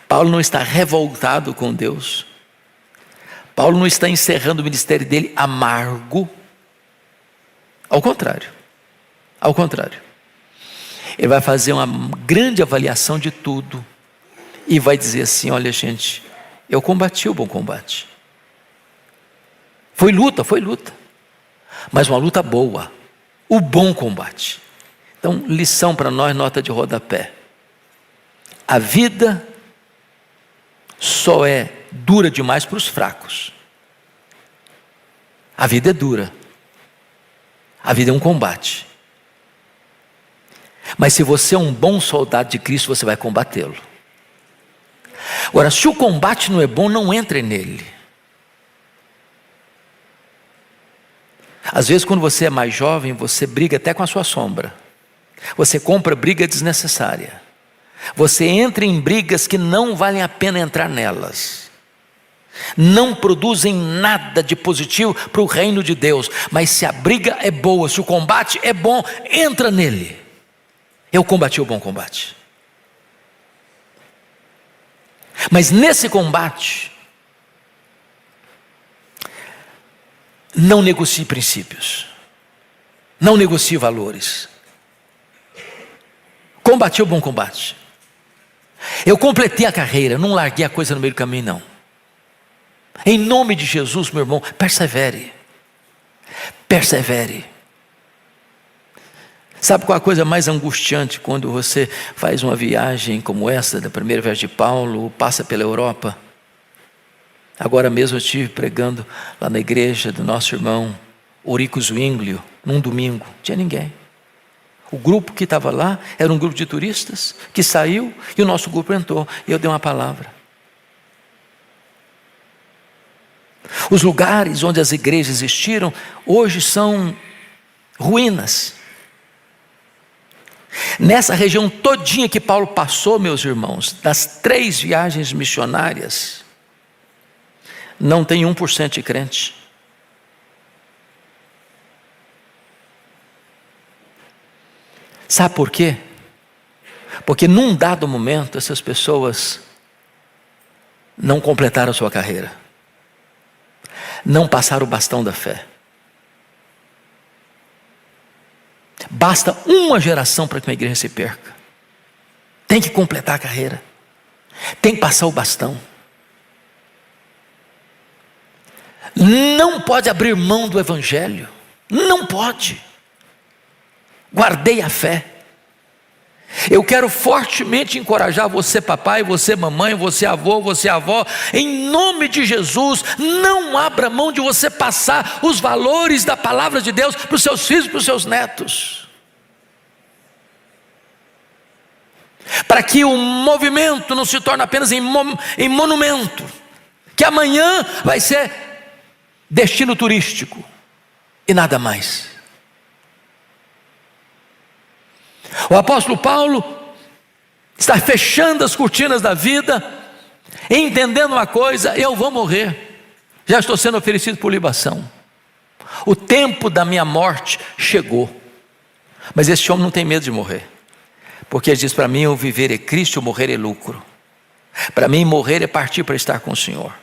Paulo não está revoltado com Deus, Paulo não está encerrando o ministério dele amargo. Ao contrário, ele vai fazer uma grande avaliação de tudo e vai dizer assim: olha, gente, eu combati o bom combate. Foi luta, mas uma luta boa, o bom combate. Então, lição para nós, nota de rodapé: a vida só é dura demais para os fracos. A vida é dura, a vida é um combate. Mas se você é um bom soldado de Cristo, você vai combatê-lo. Agora, se o combate não é bom, não entre nele. Às vezes, quando você é mais jovem, você briga até com a sua sombra. Você compra briga desnecessária. Você entra em brigas que não valem a pena entrar nelas. Não produzem nada de positivo para o reino de Deus. Mas se a briga é boa, se o combate é bom, entra nele. Eu combati o bom combate. Mas nesse combate, não negocie princípios, não negocie valores. Combati o bom combate. Eu completei a carreira, não larguei a coisa no meio do caminho, não. Em nome de Jesus, meu irmão, persevere. Persevere. Sabe qual é a coisa mais angustiante quando você faz uma viagem como essa, da primeira viagem de Paulo, passa pela Europa? Agora mesmo eu estive pregando lá na igreja do nosso irmão Eurico Zwinglio, num domingo, não tinha ninguém. O grupo que estava lá era um grupo de turistas que saiu e o nosso grupo entrou e eu dei uma palavra. Os lugares onde as igrejas existiram hoje são ruínas. Nessa região todinha que Paulo passou, meus irmãos, das 3 viagens missionárias, não tem 1% de crente. Sabe por quê? Porque num dado momento essas pessoas não completaram a sua carreira, não passaram o bastão da fé. Basta uma geração para que uma igreja se perca. Tem que completar a carreira, tem que passar o bastão. Não pode abrir mão do evangelho, não pode. Guardei a fé. Eu quero fortemente encorajar você, papai, você, mamãe, você, avô, você, avó, em nome de Jesus, não abra mão de você passar os valores da palavra de Deus para os seus filhos e para os seus netos, para que o movimento não se torne apenas em monumento, que amanhã vai ser destino turístico e nada mais. O apóstolo Paulo está fechando as cortinas da vida, entendendo uma coisa: eu vou morrer, já estou sendo oferecido por libação, o tempo da minha morte chegou. Mas esse homem não tem medo de morrer, porque ele diz: para mim o viver é Cristo, o morrer é lucro. Para mim morrer é partir para estar com o Senhor.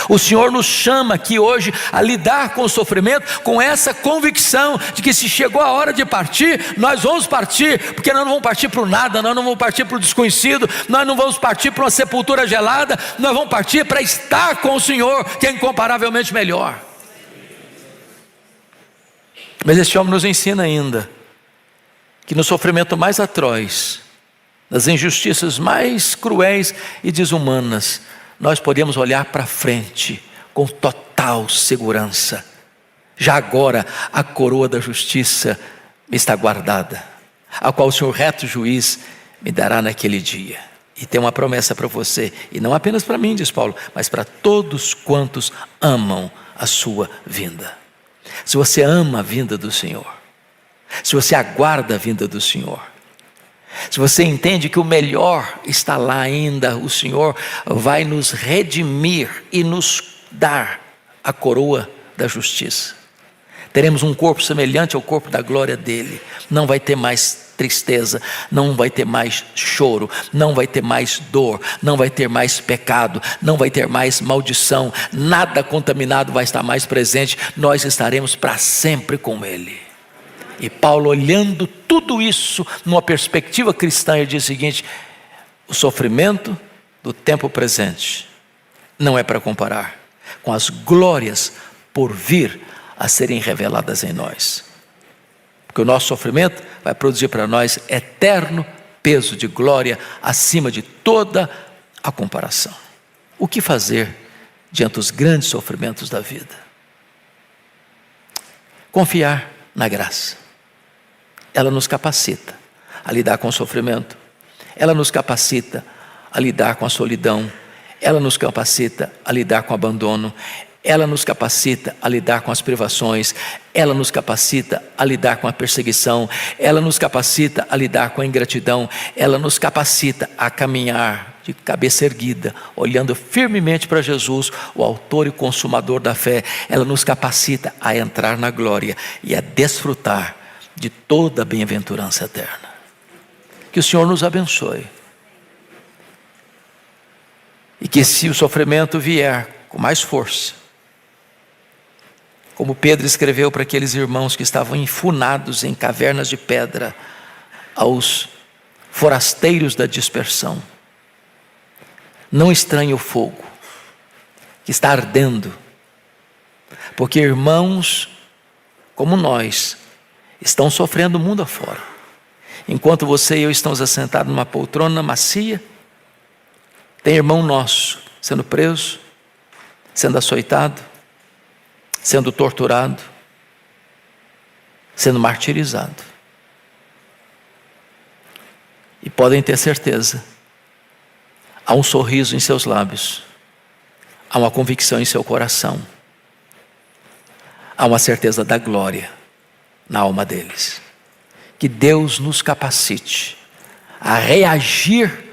O Senhor nos chama aqui hoje a lidar com o sofrimento, com essa convicção de que se chegou a hora de partir, nós vamos partir, porque nós não vamos partir para o nada, nós não vamos partir para o desconhecido, nós não vamos partir para uma sepultura gelada, nós vamos partir para estar com o Senhor, que é incomparavelmente melhor. Mas esse homem nos ensina ainda que no sofrimento mais atroz, nas injustiças mais cruéis e desumanas, nós podemos olhar para frente com total segurança. Já agora a coroa da justiça me está guardada, a qual o Senhor reto juiz me dará naquele dia. E tem uma promessa para você, e não apenas para mim, diz Paulo, mas para todos quantos amam a sua vinda. Se você ama a vinda do Senhor, se você aguarda a vinda do Senhor, se você entende que o melhor está lá ainda, o Senhor vai nos redimir e nos dar a coroa da justiça. Teremos um corpo semelhante ao corpo da glória dele. Não vai ter mais tristeza, não vai ter mais choro, não vai ter mais dor, não vai ter mais pecado, não vai ter mais maldição, nada contaminado vai estar mais presente. Nós estaremos para sempre com ele. E Paulo, olhando tudo isso numa perspectiva cristã, ele diz o seguinte: o sofrimento do tempo presente não é para comparar com as glórias por vir a serem reveladas em nós, porque o nosso sofrimento vai produzir para nós eterno peso de glória acima de toda a comparação. O que fazer diante dos grandes sofrimentos da vida? Confiar na graça. Ela nos capacita a lidar com o sofrimento, ela nos capacita a lidar com a solidão, ela nos capacita a lidar com o abandono, ela nos capacita a lidar com as privações, ela nos capacita a lidar com a perseguição, ela nos capacita a lidar com a ingratidão, ela nos capacita a caminhar de cabeça erguida, olhando firmemente para Jesus, o autor e consumador da fé. Ela nos capacita a entrar na glória e a desfrutar de toda a bem-aventurança eterna. Que o Senhor nos abençoe, e que se o sofrimento vier com mais força, como Pedro escreveu para aqueles irmãos que estavam enfunados em cavernas de pedra, aos forasteiros da dispersão: não estranhe o fogo que está ardendo, porque irmãos como nós estão sofrendo o mundo afora. Enquanto você e eu estamos assentados numa poltrona macia, tem irmão nosso sendo preso, sendo açoitado, sendo torturado, sendo martirizado. E podem ter certeza, há um sorriso em seus lábios, há uma convicção em seu coração, há uma certeza da glória na alma deles. Que Deus nos capacite a reagir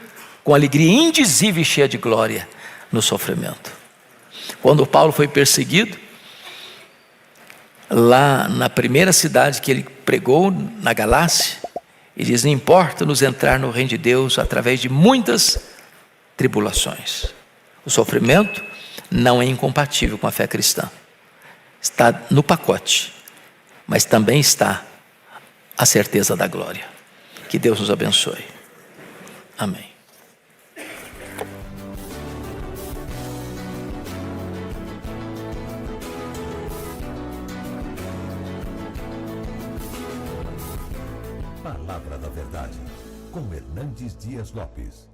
com alegria indizível e cheia de glória no sofrimento. Quando Paulo foi perseguido, lá na primeira cidade que ele pregou, na Galácia, ele diz: não importa nos entrar no reino de Deus através de muitas tribulações. O sofrimento não é incompatível com a fé cristã. Está no pacote, mas também está a certeza da glória. Que Deus nos abençoe. Amém. Palavra da Verdade, com Hernandes Dias Lopes.